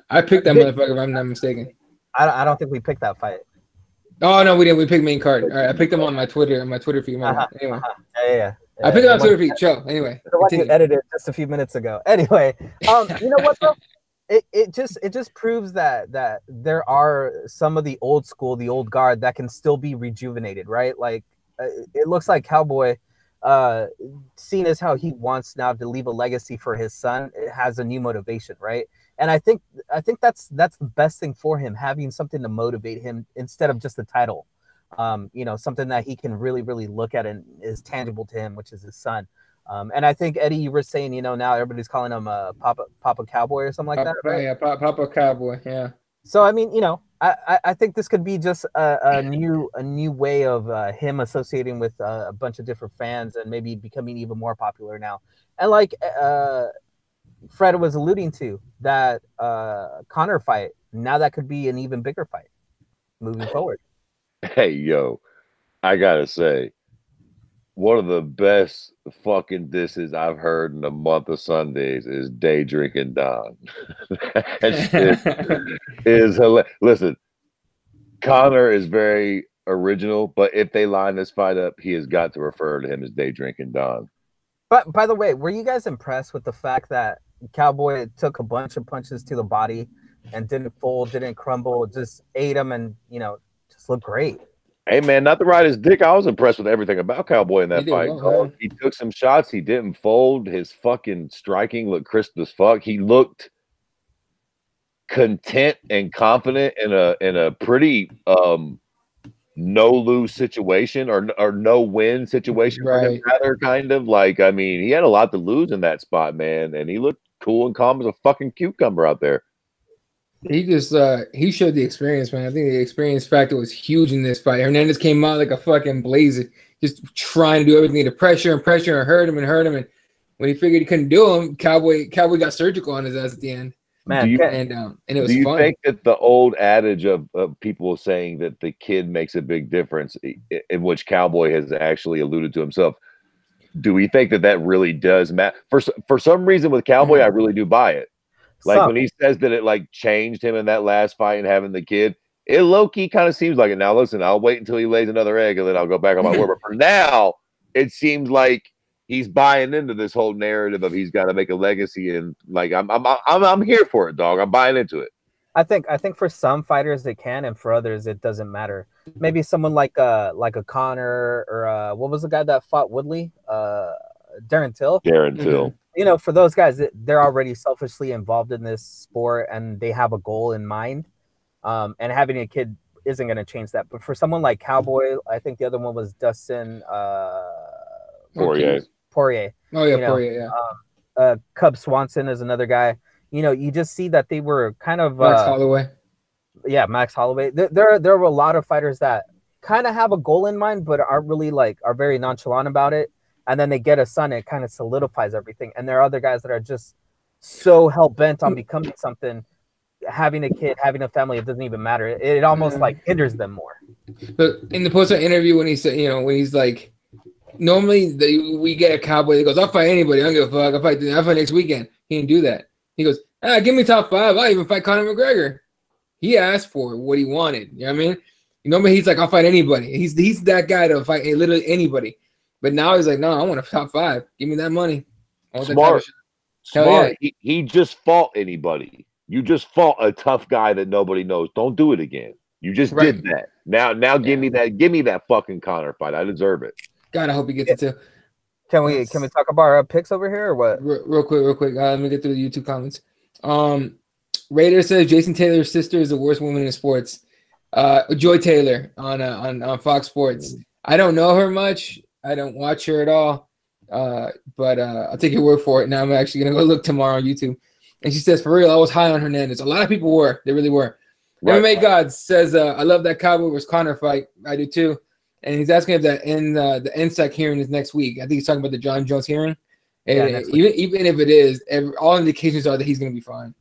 I picked that motherfucker, if I'm not mistaken. I don't think we picked that fight. Oh, no, we didn't. We picked main card. All right, I picked them on my Twitter feed. Anyway. Yeah. I picked it on Twitter feed. Chill. Anyway. The one you edited just a few minutes ago. Anyway, you know what, though? It just proves that there are some of the old school, the old guard that can still be rejuvenated, right? Like it looks like Cowboy, seeing as how he wants now to leave a legacy for his son, it has a new motivation, right? And I think that's the best thing for him, having something to motivate him instead of just the title. Something that he can really, really look at and is tangible to him, which is his son. And I think, Eddie, you were saying, now everybody's calling him Papa Cowboy or something like that, right? Yeah, Papa Cowboy, yeah. So, I mean, I think this could be just a new way of him associating with a bunch of different fans and maybe becoming even more popular now. And like Fred was alluding to, that Conor fight, now that could be an even bigger fight moving forward. Hey, yo, I gotta say, one of the best fucking disses I've heard in a month of Sundays is Day Drinking Don. That shit is hilarious. Listen, Conor is very original, but if they line this fight up, he has got to refer to him as Day Drinking Don. But by the way, were you guys impressed with the fact that Cowboy took a bunch of punches to the body and didn't fold, didn't crumble, just ate them and, just looked great? Hey, man, not to ride his dick. I was impressed with everything about Cowboy in that fight. He took some shots. He didn't fold. His fucking striking looked crisp as fuck. He looked content and confident in a pretty no-lose situation or no-win situation for him, rather, kind of. Like, I mean, he had a lot to lose in that spot, man, and he looked cool and calm as a fucking cucumber out there. He just he showed the experience, man. I think the experience factor was huge in this fight. Hernandez came out like a fucking blazer, just trying to do everything to pressure and hurt him. And when he figured he couldn't do him, Cowboy got surgical on his ass at the end. Man, and it was fun. Do you think that the old adage of people saying that the kid makes a big difference, in which Cowboy has actually alluded to himself, do we think that really does matter? For some reason with Cowboy, I really do buy it. Like when he says that it like changed him in that last fight and having the kid, it low-key kind of seems like it. Now, listen, I'll wait until he lays another egg and then I'll go back on my word. But for now, it seems like he's buying into this whole narrative of he's got to make a legacy, and like I'm here for it, dog. I'm buying into it. I think for some fighters they can, and for others it doesn't matter. Maybe someone like a Conor or what was the guy that fought Woodley? Darren Till. Darren Till. For those guys, they're already selfishly involved in this sport and they have a goal in mind. And having a kid isn't going to change that. But for someone like Cowboy, I think the other one was Dustin Poirier. Oh, yeah, Poirier, yeah. Cub Swanson is another guy. You just see that they were kind of Max Holloway. Yeah, Max Holloway. There were a lot of fighters that kind of have a goal in mind, but aren't really are very nonchalant about it. And then they get a son, it kind of solidifies everything. And there are other guys that are just so hell-bent on becoming something, having a kid, having a family, it doesn't even matter. It almost hinders them more. But in the post interview, when he said, when he's like, normally we get a Cowboy that goes, I'll fight anybody. I don't give a fuck. I'll fight next weekend. He didn't do that. He goes, give me top 5. I'll even fight Conor McGregor. He asked for what he wanted. You know what I mean? Normally he's like, I'll fight anybody. He's that guy to fight literally anybody. But now he's like, no, I want a top 5. Give me that money. Smart. Yeah. He just fought anybody. You just fought a tough guy that nobody knows. Don't do it again. You just did that. Now give me that. Give me that fucking Conor fight. I deserve it. God, I hope he gets it too. Can we talk about our picks over here or what? Real quick. Let me get through the YouTube comments. Raider says Jason Taylor's sister is the worst woman in sports. Joy Taylor on Fox Sports. I don't know her much. I don't watch her at all, but I'll take your word for it. Now I'm actually going to go look tomorrow on YouTube. And she says, for real, I was high on Hernandez. A lot of people were. They really were. Right. MMA God says, I love that Cowboy vs. Conor fight. I do too. And he's asking if the NSAC hearing is next week. I think he's talking about the John Jones hearing. And even if it is, all indications are that he's going to be fine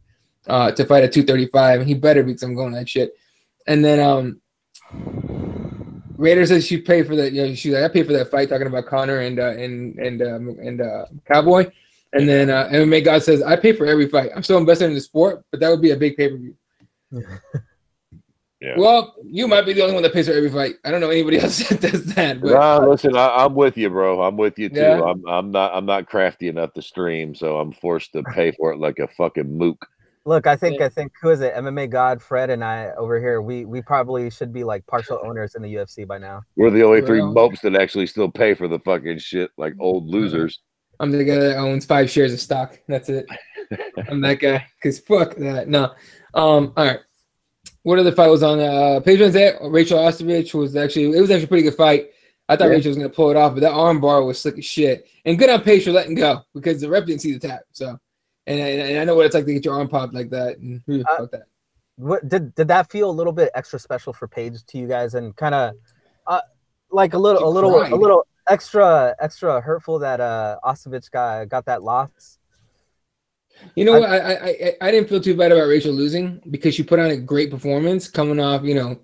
to fight at 235, and he better because I'm going that shit. And then Raider says she paid for that. You know, she's like, I paid for that fight, talking about Conor and Cowboy. And then MMA God says, I pay for every fight. I'm still invested in the sport, but that would be a big pay-per-view. Yeah. Well, you might be the only one that pays for every fight. I don't know anybody else that does that. But nah, listen, I'm with you, bro. I'm with you too. Yeah. I'm not crafty enough to stream, so I'm forced to pay for it like a fucking mook. Look, I think who is it? MMA God, Fred, and I over here. We probably should be like partial owners in the UFC by now. We're the only three mopes that actually still pay for the fucking shit, like old losers. I'm the guy that owns 5 shares of stock. That's it. I'm that guy. Cause fuck that. No. All right. What other fight was on? Paige VanZant, Rachel Ostovich was actually a pretty good fight. I thought Rachel was gonna pull it off, but that arm bar was slick as shit. And good on Paige for letting go because the ref didn't see the tap. So, and I know what it's like to get your arm popped like that. And fuck that. What did that feel a little bit extra special for Paige to you guys, and kind of like a little extra hurtful that Ostovich got that loss? You know what? I didn't feel too bad about Rachel losing because she put on a great performance coming off, you know,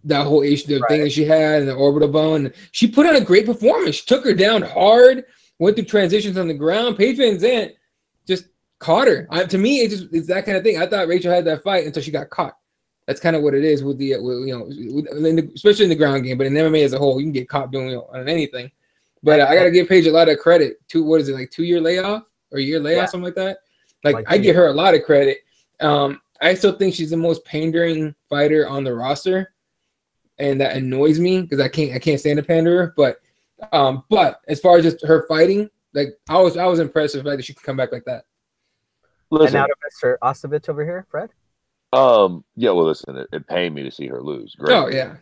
that whole issue, thing that she had and the orbital bone. She put on a great performance. She took her down hard, went through transitions on the ground. Paige VanZant just caught her. To me, it's that kind of thing. I thought Rachel had that fight until she got caught. That's kind of what it is with the, especially in the ground game. But in MMA as a whole, you can get caught doing on anything. But I got to give Paige a lot of credit. 2-year layoff or a year layoff, something like that. Like I give her a lot of credit. I still think she's the most pandering fighter on the roster, and that annoys me because I can't stand a panderer. But as far as just her fighting, like I was impressed with the fact that she could come back like that. Listen, and now to Mr. Ostovich over here, Fred. Yeah, well, listen, it pained me to see her lose. Great. Oh yeah.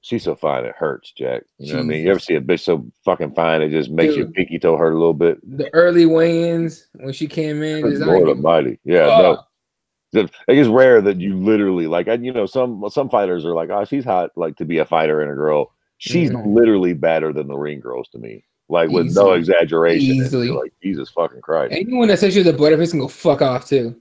She's so fine it hurts, Jack. You know what I mean? You ever see a bitch so fucking fine it just makes your pinky toe hurt a little bit? The early weigh-ins when she came in, Lord Almighty. Yeah, no. It's rare that you literally some fighters are like, oh, she's hot, like to be a fighter and a girl. She's literally better than the ring girls to me. Like with no exaggeration. Easily. Like Jesus fucking Christ. Anyone that says she's a butterface can go fuck off too.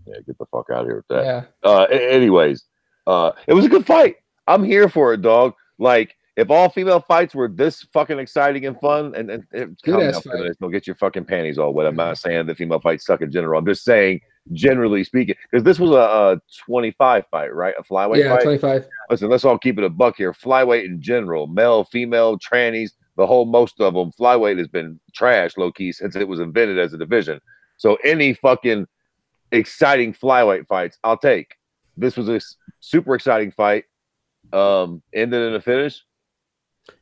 Yeah, get the fuck out of here with that. Yeah. Anyways, it was a good fight. I'm here for it, dog. Like, if all female fights were this fucking exciting and fun, and don't get your fucking panties all wet. I'm not saying that female fights suck in general. I'm just saying, generally speaking, because this was a 25 fight, right? A flyweight fight? 25. Listen, let's all keep it a buck here. Flyweight in general, male, female, trannies, most of them, flyweight has been trash, low-key, since it was invented as a division. So any fucking exciting flyweight fights, I'll take. This was a super exciting fight. Ended in a finish.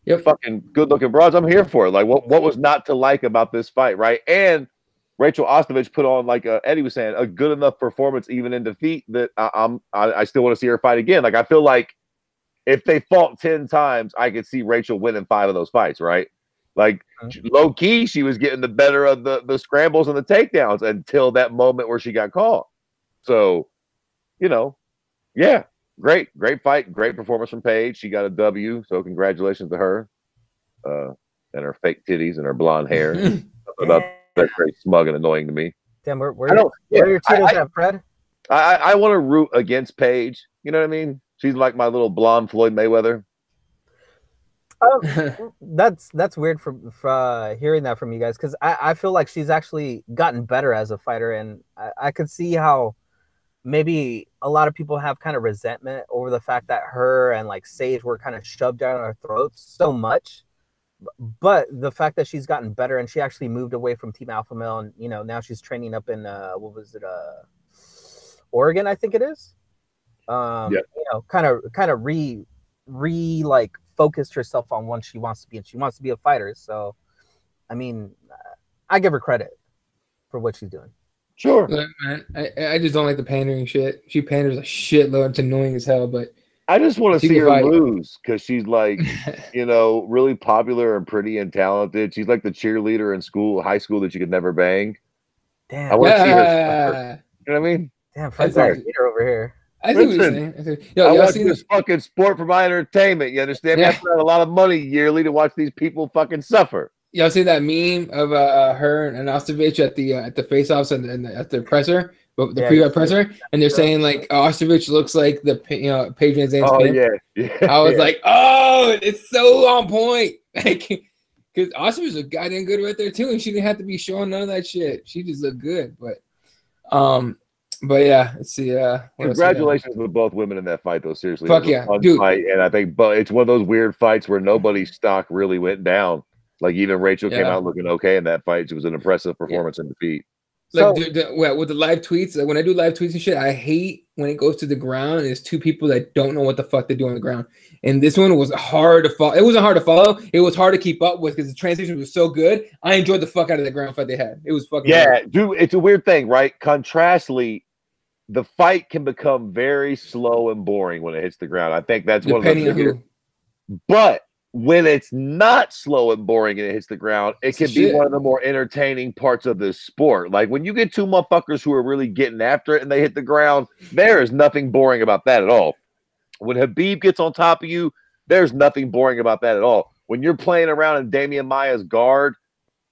Yep. Fucking good looking broads. I'm here for it. Like what was not to like about this fight, right? And Rachel Ostovich put on, like Eddie was saying, a good enough performance even in defeat that I still want to see her fight again. Like I feel like if they fought 10 times, I could see Rachel winning 5 of those fights, right? Like low key, she was getting the better of the scrambles and the takedowns until that moment where she got caught. So, yeah. Great fight, great performance from Paige. She got a W, so congratulations to her. And her fake titties and her blonde hair. About that's very smug and annoying to me. Damn, where are your titties at, Fred? I want to root against Paige. You know what I mean? She's like my little blonde Floyd Mayweather. That's weird for hearing that from you guys, because I feel like she's actually gotten better as a fighter, and I could see how maybe a lot of people have kind of resentment over the fact that her and like Sage were kind of shoved down our throats so much. But the fact that she's gotten better and she actually moved away from Team Alpha Male, and now she's training up in Oregon, I think it is. Kind of re like focused herself on what she wants to be, and she wants to be a fighter. So I mean, I give her credit for what she's doing. Sure. Look, man, I just don't like the pandering shit. She panders a shitload. It's annoying as hell, but I just want to see her lose because she's like, really popular and pretty and talented. She's like the cheerleader in high school that you could never bang. Damn. I want to see her suffer. You know what I mean? Damn, Fred's a hater over here. I see what you're saying. I watch this fucking sport for my entertainment. You understand? Yeah. I spend a lot of money yearly to watch these people fucking suffer. Y'all see that meme of her and Ostovich at the face-offs and at the presser, the pre-fight presser, and they're saying like Ostovich looks like the Paige Van Zandt's pimp. Yeah. I was like, oh, it's so on point, like because Ostovich looked goddamn good right there too, and she didn't have to be showing none of that shit. She just looked good, but yeah, let's see. Congratulations with both women in that fight, though. Seriously, fuck yeah, dude. Fight, and I think, but it's one of those weird fights where nobody's stock really went down. Like even Rachel came out looking okay in that fight. It was an impressive performance and defeat. Like with the live tweets, like when I do live tweets and shit, I hate when it goes to the ground and it's two people that don't know what the fuck they do on the ground. And this one was hard to follow. It wasn't hard to follow. It was hard to keep up with because the transition was so good. I enjoyed the fuck out of the ground fight they had. It was fucking weird. Dude. It's a weird thing, right? Contrastly, the fight can become very slow and boring when it hits the ground. I think that's depending one of the but when it's not slow and boring and it hits the ground, it can be one of the more entertaining parts of this sport. Like when you get two motherfuckers who are really getting after it and they hit the ground, there is nothing boring about that at all. When Khabib gets on top of you, there's nothing boring about that at all. When you're playing around in Damian Maia's guard,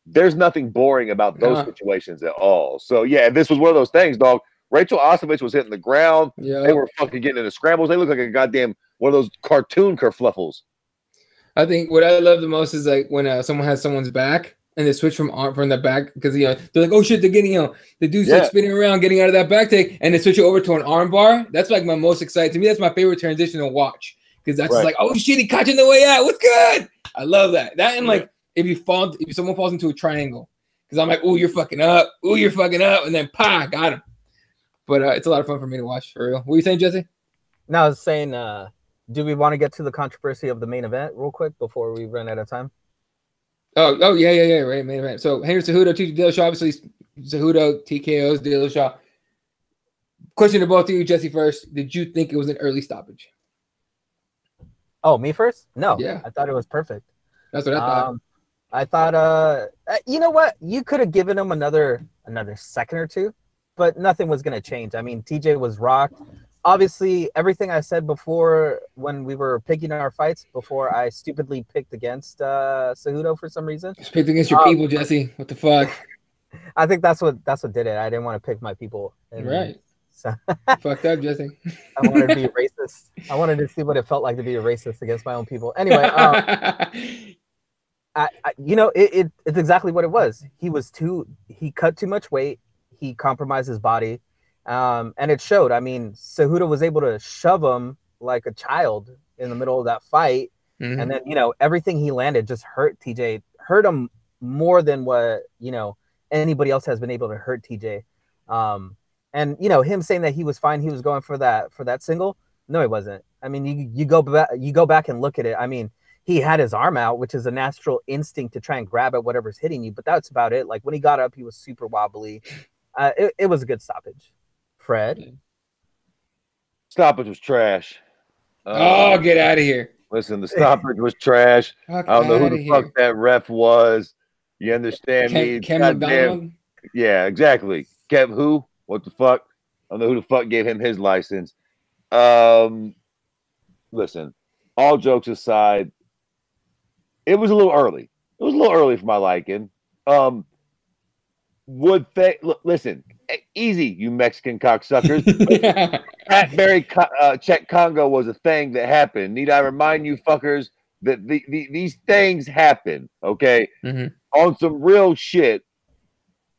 there's nothing boring about those situations at all. So yeah, this was one of those things, dog. Rachel Ostovich was hitting the ground. Yeah. They were fucking getting into scrambles. They look like a goddamn one of those cartoon kerfluffles. I think what I love the most is like when someone has someone's back and they switch from the back because they're like, oh shit, they're getting the dude's like spinning around, getting out of that back take, and they switch it over to an arm bar. That's like my most exciting. To me, that's my favorite transition to watch because that's just like, oh shit, he catching the way out. What's good? I love that. That and like if someone falls into a triangle because I'm like, oh, you're fucking up, and then got him. But it's a lot of fun for me to watch for real. What were you saying, Jesse? No, I was saying. Do we want to get to the controversy of the main event real quick before we run out of time? Oh yeah, right, main event. So Henry Cejudo, TJ Dillashaw, obviously Cejudo, TKOs, Dillashaw. Question to both of you, Jesse first. Did you think it was an early stoppage? Oh, me first? No. Yeah. I thought it was perfect. That's what I thought. I thought, you know what? You could have given him another second or two, but nothing was going to change. I mean, TJ was rocked. Obviously, everything I said before when we were picking our fights, before I stupidly picked against Cejudo for some reason. Just picked against your people, Jesse. What the fuck? I think that's what did it. I didn't want to pick my people. Right. So fucked up, Jesse. I wanted to be racist. I wanted to see what it felt like to be a racist against my own people. Anyway, it's exactly what it was. He cut too much weight. He compromised his body. And it showed. I mean, Cejudo was able to shove him like a child in the middle of that fight. Mm-hmm. And then, everything he landed just hurt TJ, hurt him more than what, anybody else has been able to hurt TJ. And, him saying that he was fine, he was going for that single. No, he wasn't. I mean, you go back and look at it. I mean, he had his arm out, which is a natural instinct to try and grab at whatever's hitting you. But that's about it. Like when he got up, he was super wobbly. It was a good stoppage. Fred? Stoppage was trash. Get out of here. Listen, the stoppage was trash. I don't know who the fuck that ref was. You understand me? Ken McDonald? Yeah, exactly. Kev who? What the fuck? I don't know who the fuck gave him his license. Listen, all jokes aside, it was a little early. It was a little early for my liking. Listen, easy, you Mexican cocksuckers. Blackberry check Congo was a thing that happened. Need I remind you fuckers that these things happen, okay? Mm-hmm. On some real shit,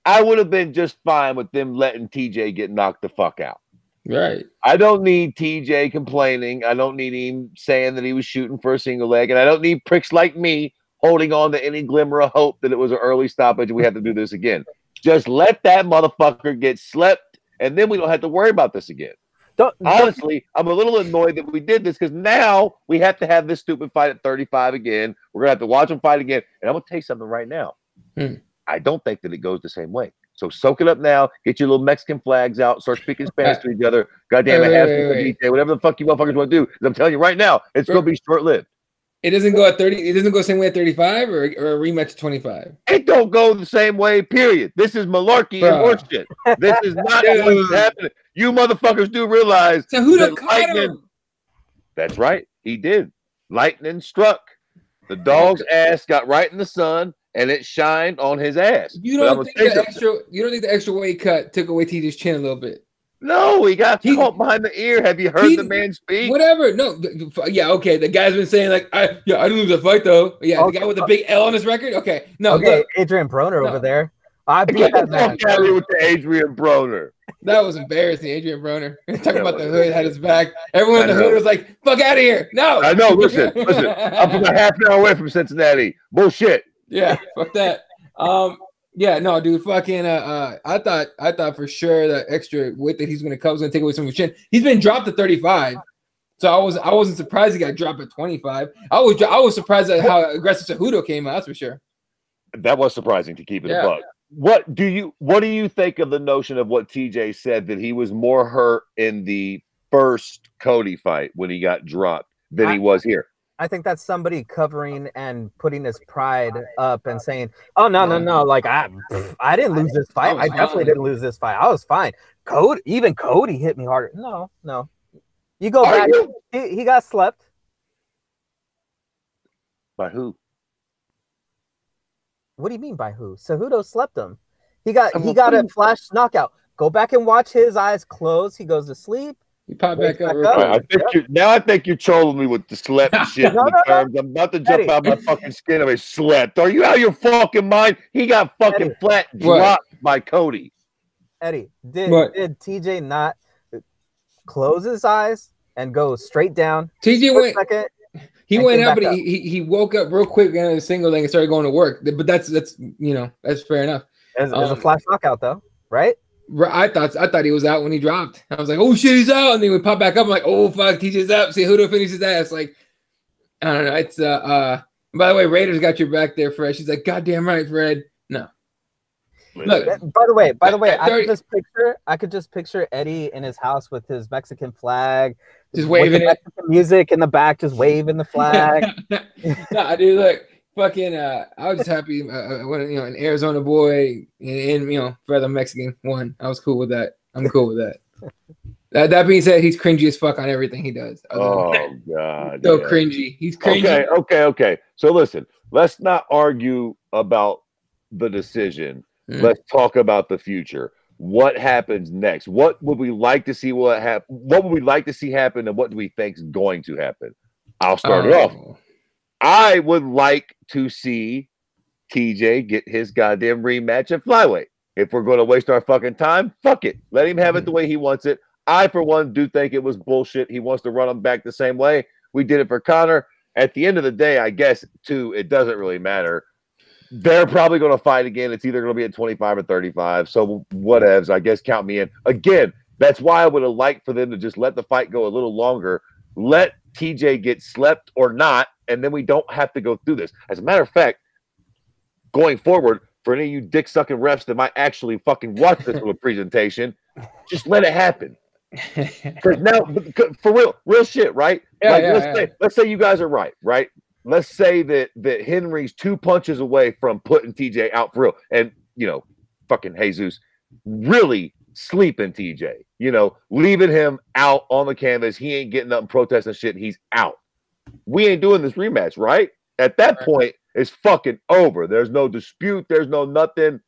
I would have been just fine with them letting TJ get knocked the fuck out. Right. I don't need TJ complaining. I don't need him saying that he was shooting for a single leg. And I don't need pricks like me holding on to any glimmer of hope that it was an early stoppage and we have to do this again. Just let that motherfucker get slept, and then we don't have to worry about this again. Honestly, I'm a little annoyed that we did this because now we have to have this stupid fight at 35 again. We're going to have to watch them fight again. And I'm going to tell you something right now. I don't think that it goes the same way. So soak it up now. Get your little Mexican flags out. Start speaking Spanish to each other. Goddamn it. Whatever the fuck you motherfuckers want to do. I'm telling you right now, it's going to be short-lived. It doesn't go at 30. It doesn't go the same way at 35 or a rematch at 25. It don't go the same way, period. This is malarkey and horseshit. This is not what's happening. You motherfuckers do realize Cejudo caught him. That's right. He did. Lightning struck. The dog's ass got right in the sun, and it shined on his ass. You don't think the extra weight cut took away TJ's chin a little bit? No, he got caught behind the ear. Have you heard the man speak? Whatever. No. Yeah. Okay. The guy's been saying like, I didn't lose a fight though. Yeah. Okay. The guy with the big L on his record. Okay. No. Okay. Look. Adrian Broner over there. I beat that man. Fuck out of here with the Adrian Broner. That was embarrassing, Adrian Broner. Talking about the hood had his back. Everyone in the hood was like, "Fuck out of here!" No. I know. Listen. I'm from a half an hour away from Cincinnati. Bullshit. Yeah. Fuck that. Yeah, no, dude, fucking I thought for sure that extra weight that he's gonna cut was gonna take away some of his chin. He's been dropped to 35. So I wasn't surprised he got dropped at 25. I was surprised at how aggressive Cejudo came out, that's for sure. That was surprising, to keep it a buck. What do you think of the notion of what TJ said, that he was more hurt in the first Cody fight when he got dropped than he was here? I think that's somebody covering and putting his pride up and saying, "Oh no, like I didn't lose this fight. I definitely didn't lose this fight. I was fine. Cody hit me harder." No. You go back. He got slept. By who? What do you mean by who? Cejudo slept him. He got a flash knockout. Go back and watch his eyes close. He goes to sleep. You pop back up. I think you're trolling me with the slept shit. No. I'm about to jump out my fucking skin. I slept. Are you out of your fucking mind? He got fucking flat dropped by Cody. Eddie, did TJ not close his eyes and go straight down? TJ went out, but he woke up real quick and a single leg and started going to work. But that's fair enough. It was a flash knockout though, right? I thought he was out when he dropped. I was like, oh shit, he's out, and then we pop back up. I'm like, oh fuck, TJ's up. See Cejudo finishes his ass. Like, I don't know. It's by the way, Raiders got your back there, Fred. She's like, goddamn right, Fred. No. Look. By the way, I could just picture Eddie in his house with his Mexican flag, just waving it. Music in the back, just waving the flag. No, dude, look. Fucking, I was just happy when an Arizona boy and for the Mexican won. I was cool with that. I'm cool with that. That being said, he's cringy as fuck on everything he does. Oh god, so cringy. He's cringy. Okay. So listen, let's not argue about the decision. Let's talk about the future. What happens next? What would we like to see? What would we like to see happen, and what do we think is going to happen? I'll start it off. I would like to see TJ get his goddamn rematch at flyweight. If we're going to waste our fucking time, fuck it. Let him have it the way he wants it. I, for one, do think it was bullshit. He wants to run him back the same way. We did it for Conor. At the end of the day, I guess, too, it doesn't really matter. They're probably going to fight again. It's either going to be at 25 or 35. So whatevs. I guess count me in. Again, that's why I would have liked for them to just let the fight go a little longer. Let TJ get slept or not, and then we don't have to go through this. As a matter of fact, going forward, for any of you dick-sucking refs that might actually fucking watch this little presentation, just let it happen. Because now, for real shit, right? Let's say you guys are right? Let's say that Henry's 2 punches away from putting TJ out for real, and fucking Jesus really sleeping TJ, leaving him out on the canvas. He ain't getting up and protesting shit. He's out. We ain't doing this rematch, right? At that point, it's fucking over. There's no dispute. There's no nothing.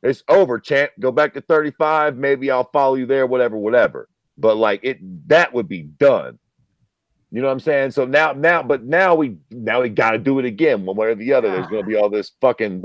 It's over, champ. Go back to 35. Maybe I'll follow you there, whatever. But that would be done. You know what I'm saying? So now we got to do it again, one way or the other. There's going to be all this fucking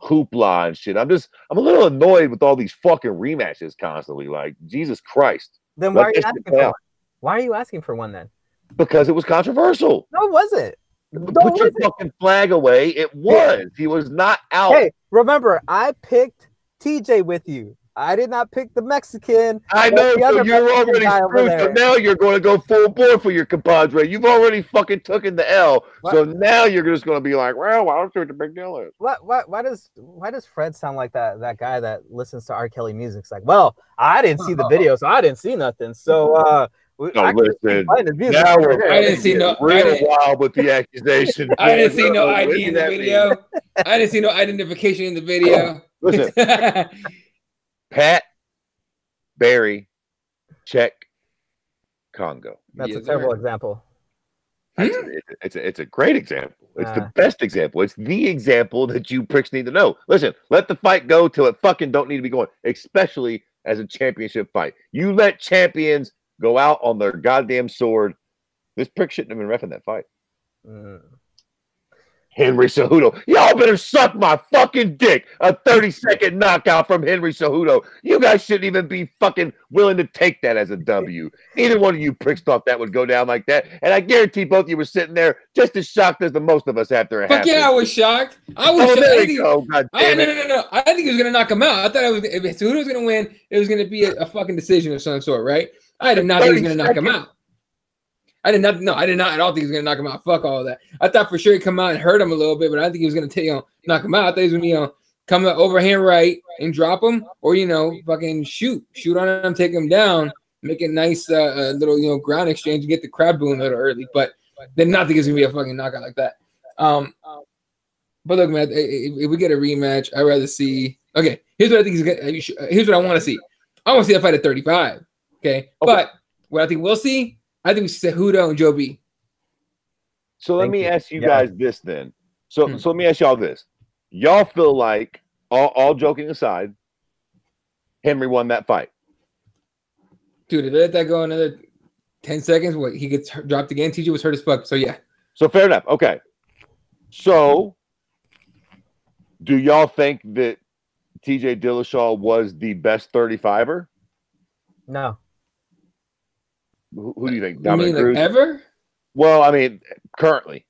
hoopla and shit. I'm a little annoyed with all these fucking rematches constantly. Like, Jesus Christ. Then why are you asking for one? Why are you asking for one then? Because it was controversial. No, it wasn't. Put your fucking flag away. It was. He was not out. Hey, remember, I picked TJ with you. I did not pick the Mexican. I know, so you're already screwed. So now you're going to go full bore for your compadre. You've already fucking taken the L. What? So now you're just going to be like, well, I don't see what the big deal is. Why does Fred sound like that guy that listens to R. Kelly music? It's like, well, I didn't see the video, so I didn't see nothing. So listen. Now I didn't see no real wild with the accusation. I didn't see no ID in the video. I didn't see no identification in the video. Listen. Pat, Barry, check, Congo. That's a terrible example. It's a great example. It's the best example. It's the example that you pricks need to know. Listen, let the fight go till it fucking don't need to be going, especially as a championship fight. You let champions go out on their goddamn sword. This prick shouldn't have been reffing that fight. Henry Cejudo. Y'all better suck my fucking dick. A 30-second knockout from Henry Cejudo. You guys shouldn't even be fucking willing to take that as a W. Neither one of you pricks thought that would go down like that. And I guarantee both of you were sitting there just as shocked as the most of us after it happened. Yeah, I was shocked. I was shocked. There we go. God damn it. No. I think he was going to knock him out. I thought if Cejudo was going to win, it was going to be a fucking decision of some sort, right? I did not think he was going to knock him out. I did not at all think he was going to knock him out. Fuck all of that. I thought for sure he'd come out and hurt him a little bit, but I didn't think he was going to knock him out. I thought he was going to come overhand right and drop him, or fucking shoot on him, take him down, make a nice little ground exchange and get the crowd booing a little early. But did not think it's going to be a fucking knockout like that. But look, man, if we get a rematch, I'd rather see. Okay, here's what I think here's what I want to see. I want to see that fight at 35. Okay, but what I think we'll see. I think it's Cejudo and Joe B. So let me ask you guys this then. So let me ask y'all this. Y'all feel like, all joking aside, Henry won that fight? Dude, if they let that go another 10 seconds, he gets dropped again. TJ was hurt as fuck. So yeah. So fair enough. Okay. So do y'all think that TJ Dillashaw was the best 35er? No. Who do you think? You mean like ever? Well, I mean, currently.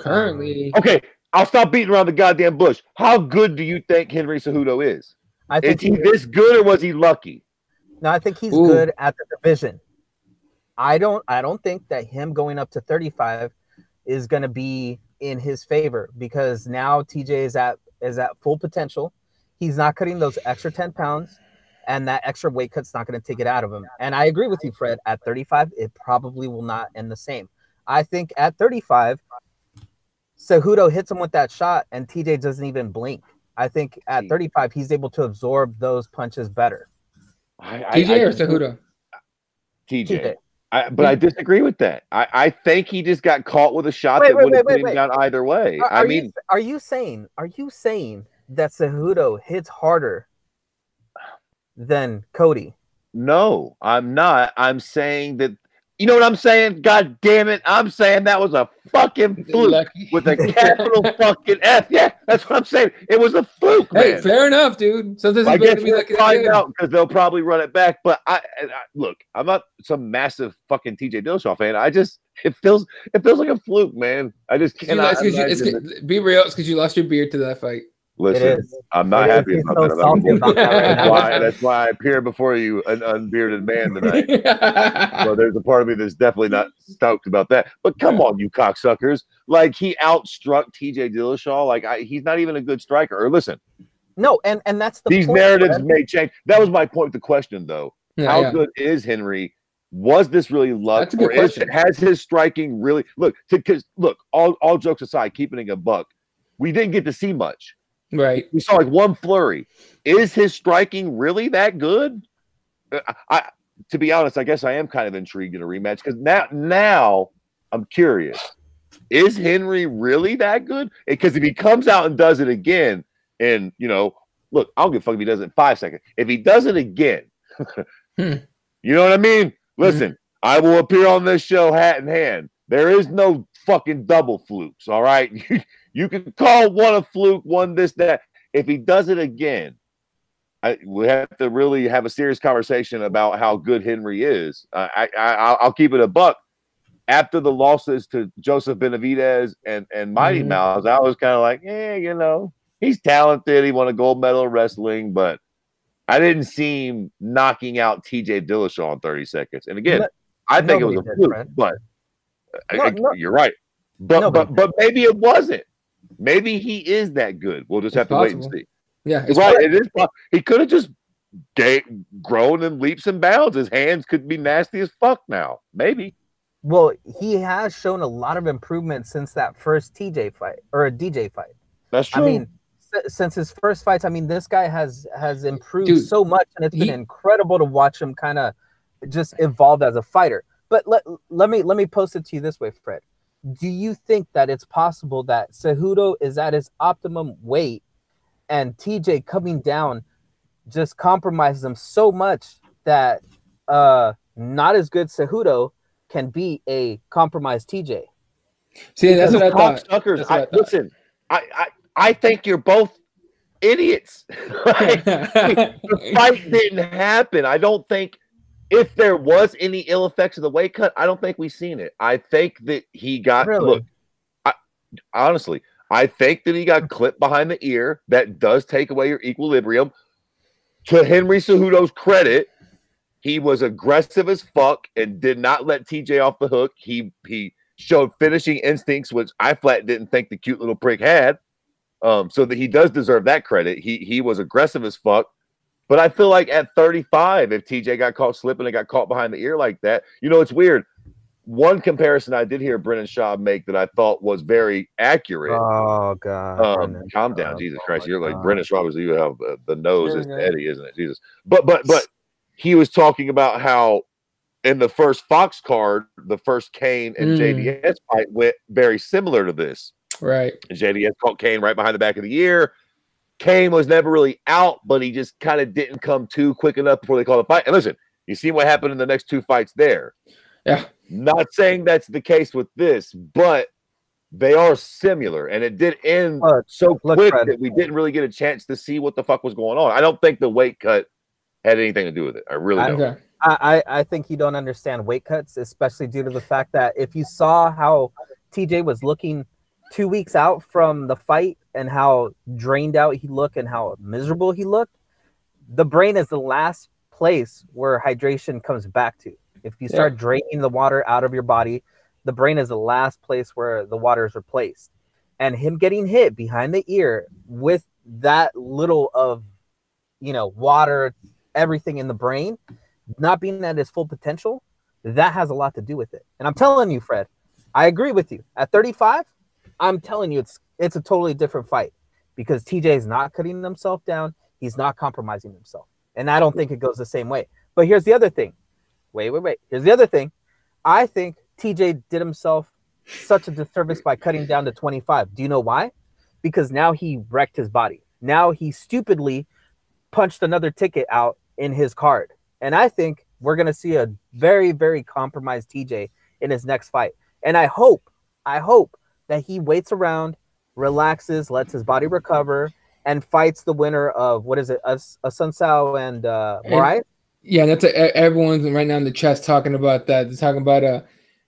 Okay, I'll stop beating around the goddamn bush. How good do you think Henry Cejudo is? Is he this good, or was he lucky? No, I think he's good at the division. I don't think that him going up to 35 is going to be in his favor, because now TJ is at full potential. He's not cutting those extra 10 pounds. And that extra weight cut's not going to take it out of him. And I agree with you, Fred. At 35, it probably will not end the same. I think at 35, Cejudo hits him with that shot, and TJ doesn't even blink. I think at 35, he's able to absorb those punches better. TJ or Cejudo? TJ. But I disagree with that. I think he just got caught with a shot that would have put him down either way. Are you saying that Cejudo hits harder than Cody? No, I'm not. I'm saying that, you know what I'm saying? God damn it. I'm saying that was a fucking fluke with a capital fucking F. Yeah, that's what I'm saying. It was a fluke, man. Hey, fair enough, dude. Sometimes I guess we'll find out, because they'll probably run it back. But I look, I'm not some massive fucking TJ Dillashaw fan. It feels like a fluke, man. I just cannot. Be real. It's because you lost your beard to that fight. Listen, I'm not happy about that. That's why I appear before you, an unbearded man, tonight. So there's a part of me that's definitely not stoked about that. But come on, you cocksuckers. Like, he outstruck TJ Dillashaw. Like, he's not even a good striker. Or listen. No, and that's the These point, narratives may change. That was my point with the question, though. How good is Henry? Was this really luck? That's a good question. Has his striking really... Look, all jokes aside, keeping it a buck, we didn't get to see much. Right. We saw like one flurry. Is his striking really that good? To be honest, I guess I am kind of intrigued in a rematch, because now I'm curious. Is Henry really that good? Because if he comes out and does it again, and look, I don't give a fuck if he does it in 5 seconds. If he does it again, you know what I mean? Listen, I will appear on this show hat in hand. There is no fucking double flukes, all right? You can call one a fluke, one this, that. If he does it again, we have to really have a serious conversation about how good Henry is. I'll keep it a buck. After the losses to Joseph Benavidez and Mighty Mouse, I was kind of like, he's talented. He won a gold medal in wrestling, but I didn't see him knocking out TJ Dillashaw in 30 seconds. And again, I think it was a fluke, but you're right. But maybe it wasn't. Maybe he is that good. We'll just have to wait and see. Yeah, it's right. It is. He could have just grown in leaps and bounds. His hands could be nasty as fuck now. Maybe. Well, he has shown a lot of improvement since that first TJ fight or a DJ fight. That's true. I mean, since his first fights, I mean, this guy has improved so much, and it's been incredible to watch him kind of just evolve as a fighter. But let me post it to you this way, Fred. Do you think that it's possible that Cejudo is at his optimum weight and TJ coming down just compromises him so much that not as good Cejudo can be a compromised TJ? See, that's what I thought. Suckers, listen, I think you're both idiots. The fight didn't happen. I don't think if there was any ill effects of the weight cut, I don't think we've seen it. I think that he got look. Honestly, I think that he got clipped behind the ear. That does take away your equilibrium. To Henry Cejudo's credit, he was aggressive as fuck and did not let TJ off the hook. He showed finishing instincts, which I flat didn't think the cute little prick had. So that he does deserve that credit. He was aggressive as fuck. But I feel like at 35, if TJ got caught slipping and got caught behind the ear like that, it's weird. One comparison I did hear Brennan Schaub make that I thought was very accurate. Oh, God. Calm down, Jesus Christ. You're like, Brennan Schaub is, you have the nose is Eddie, isn't it? Jesus. But he was talking about how in the first Fox card, the first Kane and JDS fight went very similar to this. Right. And JDS caught Kane right behind the back of the ear. Kane was never really out, but he just kind of didn't come too quick enough before they called the fight. And listen, you see what happened in the next two fights there. Yeah. Not saying that's the case with this, but they are similar. And it did end so quick that we didn't really get a chance to see what the fuck was going on. I don't think the weight cut had anything to do with it. I really don't. Okay. I think you don't understand weight cuts, especially due to the fact that if you saw how TJ was looking 2 weeks out from the fight and how drained out he looked and how miserable he looked, the brain is the last place where hydration comes back to. If you start draining the water out of your body, the brain is the last place where the water is replaced. And him getting hit behind the ear with that little of, water, everything in the brain, not being at its full potential, that has a lot to do with it. And I'm telling you, Fred, I agree with you. At 35, I'm telling you, it's a totally different fight because TJ is not cutting himself down. He's not compromising himself. And I don't think it goes the same way. But here's the other thing. Wait. Here's the other thing. I think TJ did himself such a disservice by cutting down to 25. Do you know why? Because now he wrecked his body. Now he stupidly punched another ticket out in his card. And I think we're going to see a very, very compromised TJ in his next fight. And I hope that he waits around, relaxes, lets his body recover, and fights the winner of, what is it, Asuncao and Moraes? Yeah, that's everyone's right now in the chat talking about that. They're talking about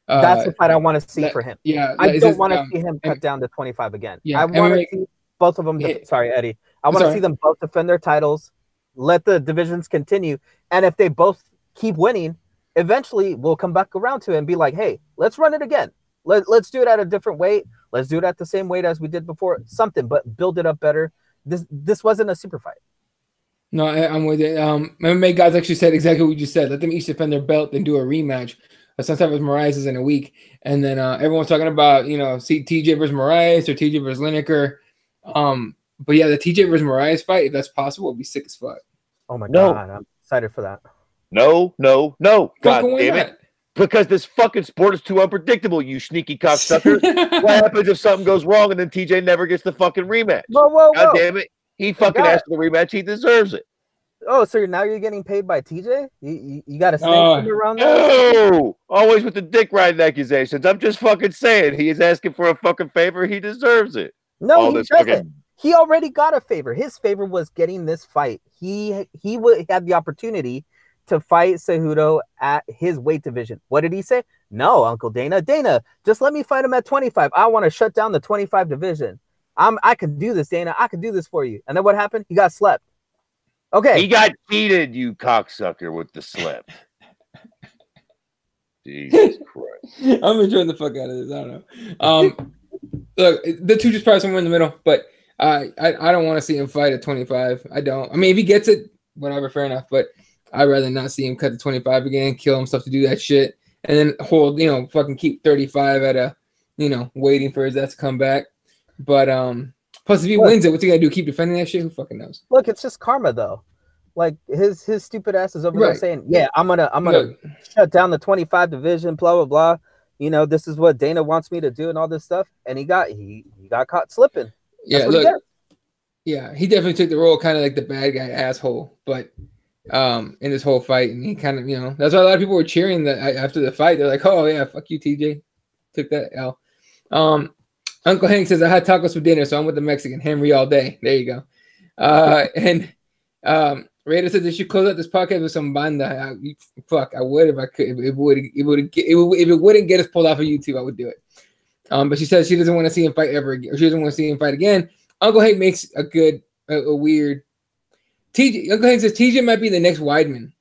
that's the fight I want to see for him. Yeah, I don't want to see him cut down to 25 again. Yeah, I want to see both of them. Sorry, Eddie. I want to see them both defend their titles, let the divisions continue, and if they both keep winning, eventually we'll come back around to it and be like, hey, let's run it again. Let's do it at a different weight. Let's do it at the same weight as we did before. Something, but build it up better. This wasn't a super fight. No, I'm with it. MMA guys actually said exactly what you just said. Let them each defend their belt, then do a rematch. Sometimes with Moraes is in a week, and then everyone's talking about see TJ versus Moraes or TJ versus Lineker. But yeah, the TJ versus Moraes fight, if that's possible, would be sick as fuck. Oh my god, I'm excited for that. No, god damn it. Because this fucking sport is too unpredictable, you sneaky cocksucker. What happens if something goes wrong and then TJ never gets the fucking rematch? Whoa. God damn it. He fucking asked for the rematch. He deserves it. Oh, so now you're getting paid by TJ? You got a snake around there? No! Always with the dick riding accusations. I'm just fucking saying. He is asking for a fucking favor. He deserves it. No, he doesn't. He already got a favor. His favor was getting this fight. He would have the opportunity to fight Cejudo at his weight division. What did he say? No, Uncle Dana, just let me fight him at 25. I want to shut down the 25 division. I can do this, Dana. I can do this for you. And then what happened? He got slept. Okay. He got cheated, you cocksucker, with the slip. Jesus Christ. I'm enjoying the fuck out of this. I don't know. Look, the two just probably somewhere in the middle, but I don't want to see him fight at 25. I don't. I mean, if he gets it, whatever, fair enough. But I'd rather not see him cut to 25 again, kill himself to do that shit, and then hold, fucking keep 35 at a, waiting for his ass to come back. But plus, if he wins it, what's he gonna do? Keep defending that shit? Who fucking knows? Look, it's just karma, though. Like his stupid ass is over there Right. saying, "Yeah, I'm gonna Look. shut down the 25 division." Blah blah blah. You know, this is what Dana wants me to do and all this stuff. And he got caught slipping. Yeah, look. Yeah, he definitely took the role kind of like the bad guy asshole, but in this whole fight, and he kind of, you know, that's why a lot of people were cheering that after the fight. They're like, "Oh yeah, fuck you, TJ, took that L." Uncle Hank says I had tacos for dinner, so I'm with the Mexican Henry all day. There you go. And Raider says they should close out this podcast with some banda. I would if I could. If it wouldn't get us pulled off of YouTube, I would do it. But she says she doesn't want to see him fight ever again. She doesn't want to see him fight again. Uncle Hank makes a weird. Uncle Hank says TJ might be the next Weidman.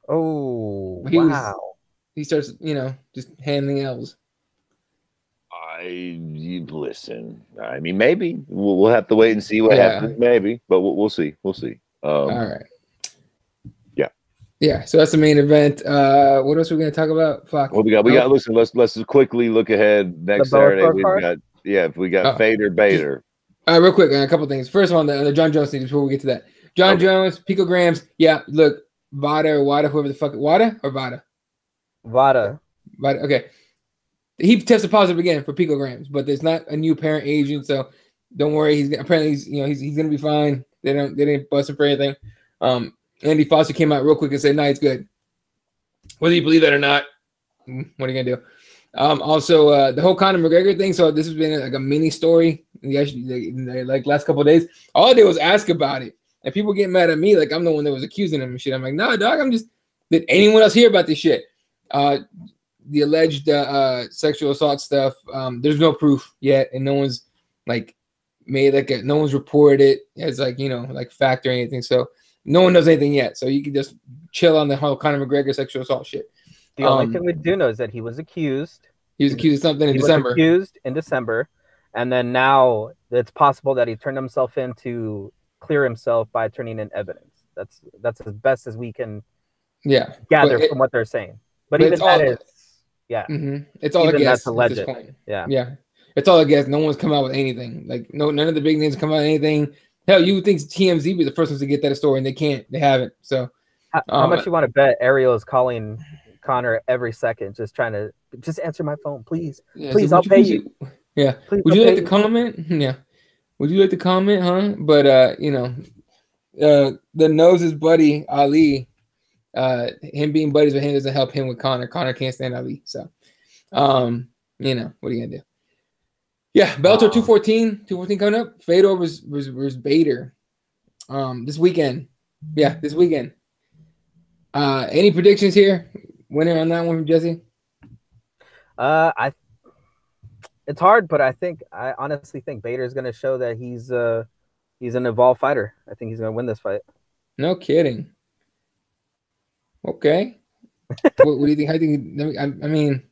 Oh, wow. He starts, you know, just handling L's. Listen. I mean, maybe we'll have to wait and see what happens. Maybe, but we'll see. We'll see. All right. Yeah. So that's the main event. What else are we going to talk about? Fuck. Well, we got. Listen, let's just quickly look ahead. Next Saturday, we got Fader Bader. Real quick, a couple things. First of all, the John Jones thing before we get to that. John Jones, Picograms. Yeah, look, Vada or Wada, whoever the fuck, Wada or Vada? Vada. Okay. He tested positive again for Picograms, but there's not a new parent agent, so don't worry. He's gonna be fine. They didn't bust him for anything. Andy Foster came out real quick and said, "No, it's good." Whether you believe that or not, what are you gonna do? Also, the whole Conor McGregor thing. So this has been like a mini story. Like last couple of days, all I did was ask about it, and people get mad at me like I'm the one that was accusing him and shit. I'm like, nah, dog. Did anyone else hear about this shit? The alleged sexual assault stuff. There's no proof yet, and no one's like no one's reported it as like, you know, like fact or anything. So no one knows anything yet. So you can just chill on the whole Conor McGregor sexual assault shit. The only thing we do know is that he was accused. He was accused of something in December. Accused in December, and then now it's possible that he turned himself in to clear himself by turning in evidence. That's as best as we can gather from what they're saying. But even that is. Yeah, it's all a guess at this point. Yeah, it's all a guess. No one's come out with anything. Like none of the big names come out with anything. Hell, you would think TMZ be the first ones to get that story, and they can't. They haven't. So, how much you want to bet Ariel is calling Conor every second, just trying to answer my phone, please, please, I'll pay you. Yeah, please, would you like to comment? Yeah, would you like to comment, huh? But you know, the noses buddy Ali. Him being buddies with him doesn't help him with Conor. Conor can't stand Ali. So, you know, what are you gonna do? Yeah, Bellator 214 coming up. Fedor was Bader. This weekend. Yeah, this weekend. Any predictions here? Winner on that one from Jesse? It's hard, but I honestly think Bader is gonna show that he's an evolved fighter. I think he's gonna win this fight. No kidding. Okay. What do you think? I mean,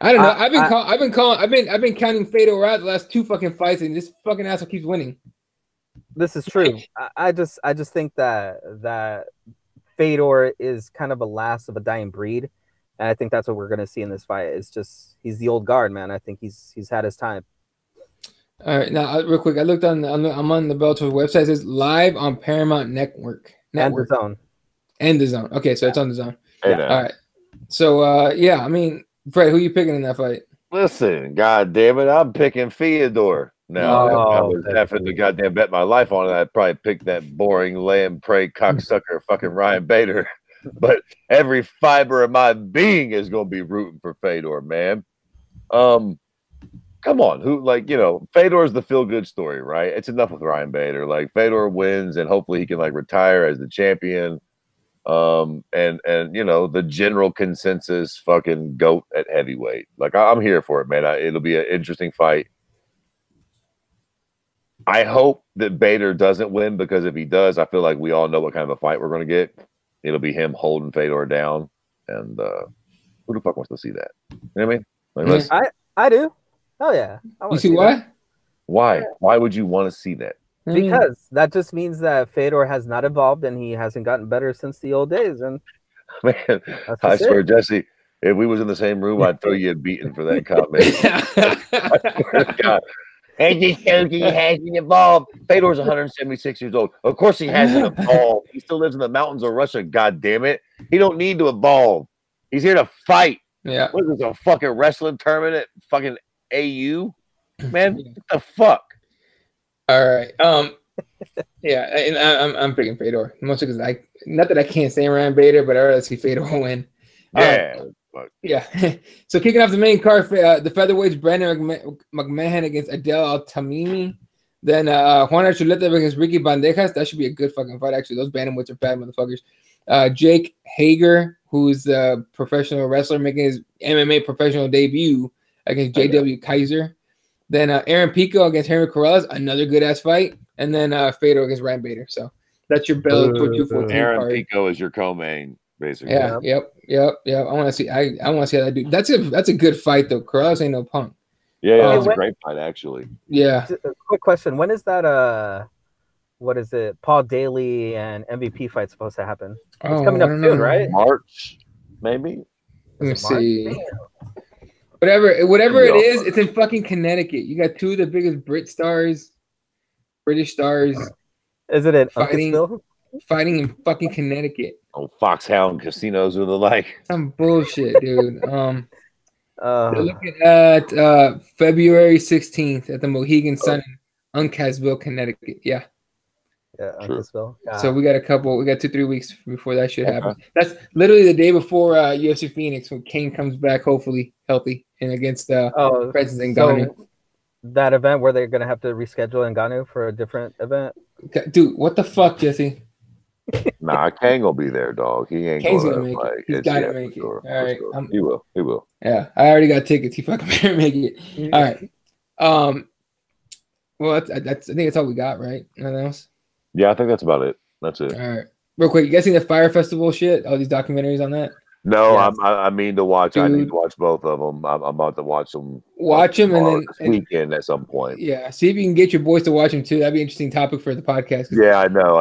I don't know. I've been counting Fedor out the last two fucking fights, and this fucking asshole keeps winning. This is true. I just think that Fedor is kind of a last of a dying breed, and I think that's what we're gonna see in this fight. It's just he's the old guard, man. I think he's had his time. All right, now real quick, I looked I'm on the Bellator website. It says live on Paramount Network. And the Zone. And the Zone. Okay, so it's on the Zone. Hey, all right. So yeah, I mean, Fred, who are you picking in that fight? Listen, god damn it, I'm picking Fedor. Now, if I was having to goddamn bet my life on it, I'd probably pick that boring lamb prey cocksucker fucking Ryan Bader. But every fiber of my being is gonna be rooting for Fedor, man. Come on, Fedor's the feel-good story, right? It's enough with Ryan Bader. Like Fedor wins, and hopefully he can retire as the champion. And the general consensus fucking GOAT at heavyweight. Like I'm here for it, man. It'll be an interesting fight. I hope that Bader doesn't win, because if he does, I feel like we all know what kind of a fight we're going to get. It'll be him holding Fedor down, and who the fuck wants to see that? You know what I mean? Like, I do. Oh yeah. You see why? That. Why? Why would you want to see that? Because that just means that Fedor has not evolved and he hasn't gotten better since the old days. And man, I swear, Jesse, if we was in the same room, I'd throw you a beating for that comment. I swear to God. And just shows he hasn't evolved. Fedor's 176 years old. Of course he hasn't evolved. He still lives in the mountains of Russia, god damn it. He don't need to evolve. He's here to fight. Yeah. What is this, a fucking wrestling tournament? Fucking AU? Man, what the fuck? All right. Yeah, and I'm picking Fedor. Mostly because not that I can't stand Ryan Bader, but I'd rather see Fedor win. Yeah. Yeah. So kicking off the main card, the featherweights, Brandon McMahon against Adel Al-Tamimi. Then Juan Archuleta against Ricky Bandejas. That should be a good fucking fight, actually. Those bantamweights are bad motherfuckers. Jake Hager, who's a professional wrestler, making his MMA professional debut against J.W. Kaiser. Then Aaron Pico against Henry Corrales, another good-ass fight. And then Fedor against Ryan Bader. So that's your Bellator 214 Aaron card. Pico is your co-main, basically. Yeah, yep. I want to see. I want to see how that dude. That's a good fight though. Corrales ain't no punk. Yeah, that's a great fight actually. Yeah. A quick question: when is that? What is it? Paul Daly and MVP fight supposed to happen? It's coming up soon, right? March, maybe. Let me see. Whatever it is, it's in fucking Connecticut. You got two of the biggest British stars. Is it in fighting in fucking Connecticut? Oh, Foxhound casinos or the like. Some bullshit, dude. They're looking at February 16th at the Mohegan Sun in Uncasville, Connecticut. Yeah. Yeah, Uncasville. So we got 2-3 weeks before that should happen. That's literally the day before UFC Phoenix when Kane comes back, hopefully healthy, and against Francis Ngannou. So that event where they're gonna have to reschedule Ngannou for a different event. Dude, what the fuck, Jesse? Nah, Kane will be there, dog. He ain't Kane's gonna make it. He's gotta make it. Sure, all right, sure. He will. Yeah, I already got tickets. He fucking better make it. All right. Well, I think that's all we got, right? Nothing else. Yeah, I think that's about it. That's it. All right. Real quick, you guys seen the Fire Festival shit? All these documentaries on that? No, yes. I mean to watch. Dude, I need to watch both of them. I'm about to watch them. Watch them and then this weekend at some point. Yeah, see if you can get your boys to watch them too. That'd be an interesting topic for the podcast. Yeah, I know.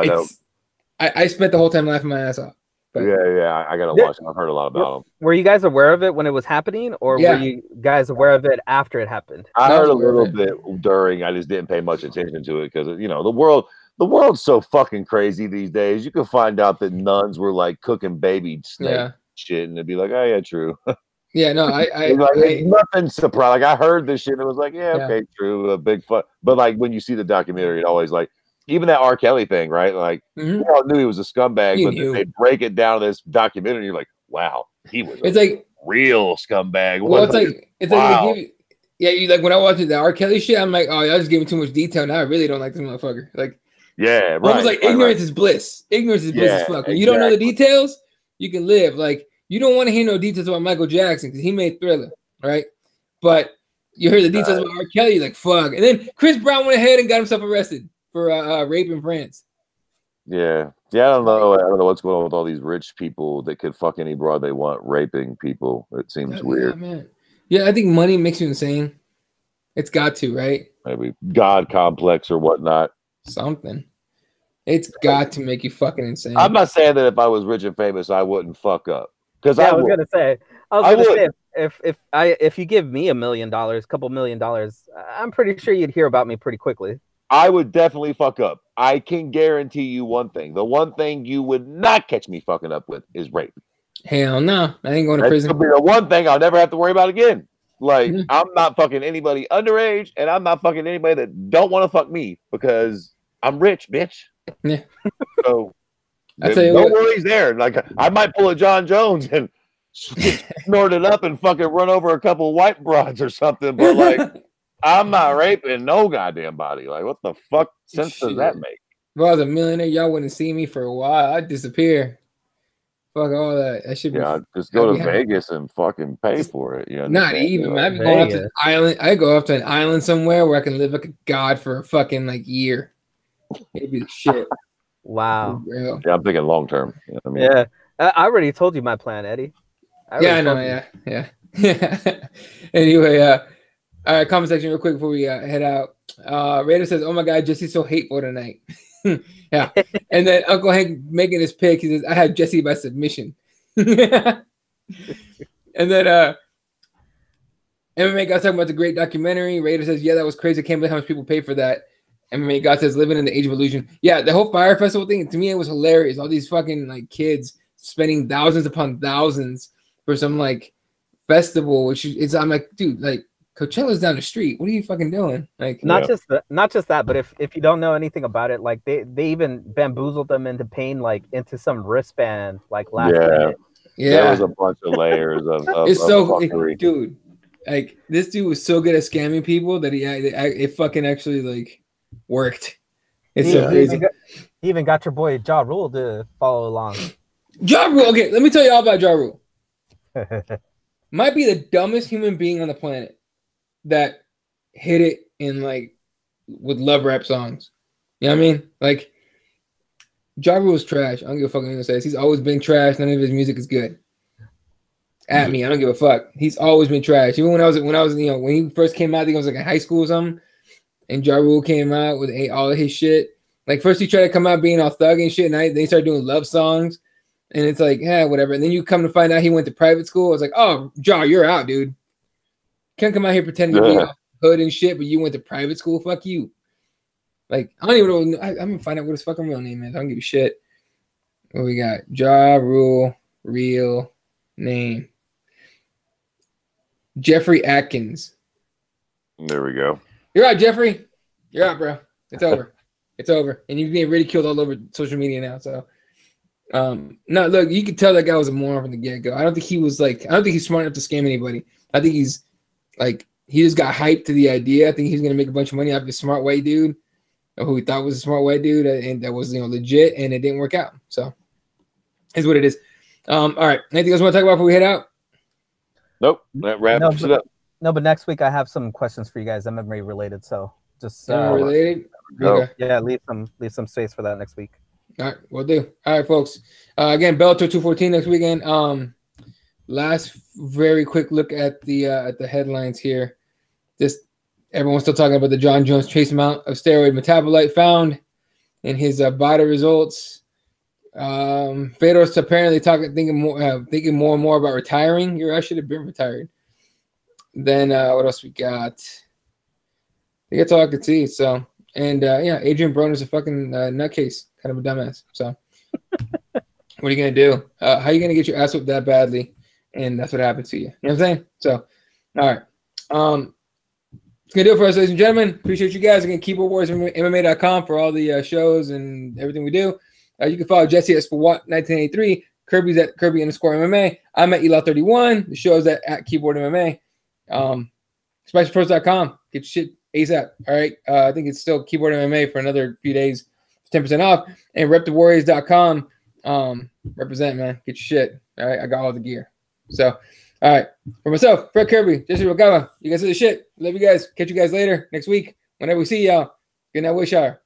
I spent the whole time laughing my ass off. But yeah, I gotta watch them. I've heard a lot about them. Were you guys aware of it when it was happening, or were you guys aware of it after it happened? I heard a little bit during. I just didn't pay much attention to it because the world's so fucking crazy these days. You can find out that nuns were like cooking baby snake shit, and they'd be like, "Oh yeah, true." Yeah, no, nothing surprised. Like I heard this shit, and it was like, okay, true, a big fuck. But like when you see the documentary, it always like even that R. Kelly thing, right? Like we all knew he was a scumbag, but they break it down to this documentary, and you're like, wow, he was real scumbag. Well, it's like you like when I watch the R. Kelly shit, I'm like, oh, y'all just giving too much detail. Now I really don't like this motherfucker. Like, yeah, right. Almost like ignorance is bliss. Ignorance is bliss as fuck. When you don't know the details, you can live. Like, you don't want to hear no details about Michael Jackson because he made Thriller, right? But you hear the details about R. Kelly, you're like, fuck. And then Chris Brown went ahead and got himself arrested for rape in France. Yeah. Yeah, I don't know what's going on with all these rich people that could fuck any broad they want raping people. It seems weird. Yeah, man. Yeah, I think money makes you insane. It's got to, right? Maybe God complex or whatnot. Something. It's got to make you fucking insane. I'm not saying that if I was rich and famous, I wouldn't fuck up. Because I was gonna say, if you give me $1 million, couple $1 million, I'm pretty sure you'd hear about me pretty quickly. I would definitely fuck up. I can guarantee you one thing. The one thing you would not catch me fucking up with is rape. Hell no. I ain't going to prison. That'll be the one thing I'll never have to worry about again. Like, I'm not fucking anybody underage, and I'm not fucking anybody that don't want to fuck me because I'm rich, bitch. Yeah. So no worries there. Like, I might pull a John Jones and snort it up and fucking run over a couple white broads or something, but like, I'm not raping no goddamn body. Like, what the fuck sense does that make? If I was a millionaire, y'all wouldn't see me for a while. I'd disappear. Fuck all that. That should be. Yeah, just go to Vegas and fucking pay for it. You know, not even. Like, I'd be going up to an island. I go up to an island somewhere where I can live like a god for a fucking like year. It'd be the shit. Wow. Yeah, I'm thinking long term. You know what I mean? Yeah, I already told you my plan, Eddie. I know. Yeah. Anyway, all right. Comment section real quick before we head out. Raider says, "Oh my God, Jesse's so hateful tonight." Yeah, and then Uncle Hank making his pick. He says, "I had Jesse by submission." And then MMA God talking about the great documentary. Raider says, yeah, that was crazy. I can't believe how much people pay for that. MMA God says, living in the age of illusion. Yeah, the whole Fire Festival thing, to me, it was hilarious. All these fucking like kids spending thousands upon thousands for some like festival, which is, I'm like, dude, like Coachella's down the street. What are you fucking doing? Like, not just that, but if you don't know anything about it, like they even bamboozled them into paying like into some wristband like last minute. Yeah, there was a bunch of layers of it's so dude. Like this dude was so good at scamming people that it fucking actually like worked. It's so crazy. He even got your boy Ja Rule to follow along. Ja Rule, okay, let me tell you all about Ja Rule. Might be the dumbest human being on the planet that hit it in like with love rap songs. You know what I mean? Like Ja Rule's trash. I don't give a fuck what anyone says. He's always been trash. None of his music is good. At me, I don't give a fuck. He's always been trash. Even when I was, when he first came out, I think I was like in high school or something, and Ja Rule came out with all of his shit. Like first he tried to come out being all thug and shit, and then he started doing love songs, and it's like, whatever. And then you come to find out he went to private school. I was like, oh, Ja, you're out, dude. Can't come out here pretending to be a hood and shit, but you went to private school. Fuck you. Like I don't even know. I'm gonna find out what his fucking real name is. I don't give a shit. What we got? Ja Rule, real name. Jeffrey Atkins. There we go. You're out, Jeffrey. You're out, bro. It's over. It's over. And you're being ridiculed all over social media now. So, no, look, you could tell that guy was a moron from the get-go. I don't think he's smart enough to scam anybody. I think he's like, he just got hyped to the idea. I think he's going to make a bunch of money off this smart white dude who he thought was a smart white dude and that was, legit, and it didn't work out. So, is what it is. All right. Anything else you want to talk about before we head out? Nope. That wraps it up. No, but next week I have some questions for you guys, MMA related. So just related. Okay. Yeah, leave some space for that next week. All right, we'll do. All right, folks. Again, Bellator 214 next weekend. Last very quick look at the headlines here. Just everyone's still talking about the John Jones trace amount of steroid metabolite found in his body results. Fedor's apparently thinking more and more about retiring. I should have been retired. Then what else we got? I think that's all I could see. So Adrian Broner's a fucking nutcase, kind of a dumbass. So what are you gonna do? How are you gonna get your ass whipped that badly? And that's what happened to you. You know what I'm saying? So, all right. It's gonna do it for us, ladies and gentlemen. Appreciate you guys. Again, keyboardwarriors.MMA.com for all the shows and everything we do. You can follow Jesse at 1983. Kirby's at Kirby_MMA. I'm at Elaw31. The show's at Keyboard MMA. SpicyPros.com. Get your shit ASAP. All right. I think it's still Keyboard MMA for another few days. 10% off. And RepTheWarriors.com. Represent, man. Get your shit. All right. I got all the gear. So, all right. For myself, Fred Kirby, Jesse Rogawa. You guys are the shit. Love you guys. Catch you guys later next week. Whenever we see y'all. Good night, Wishar.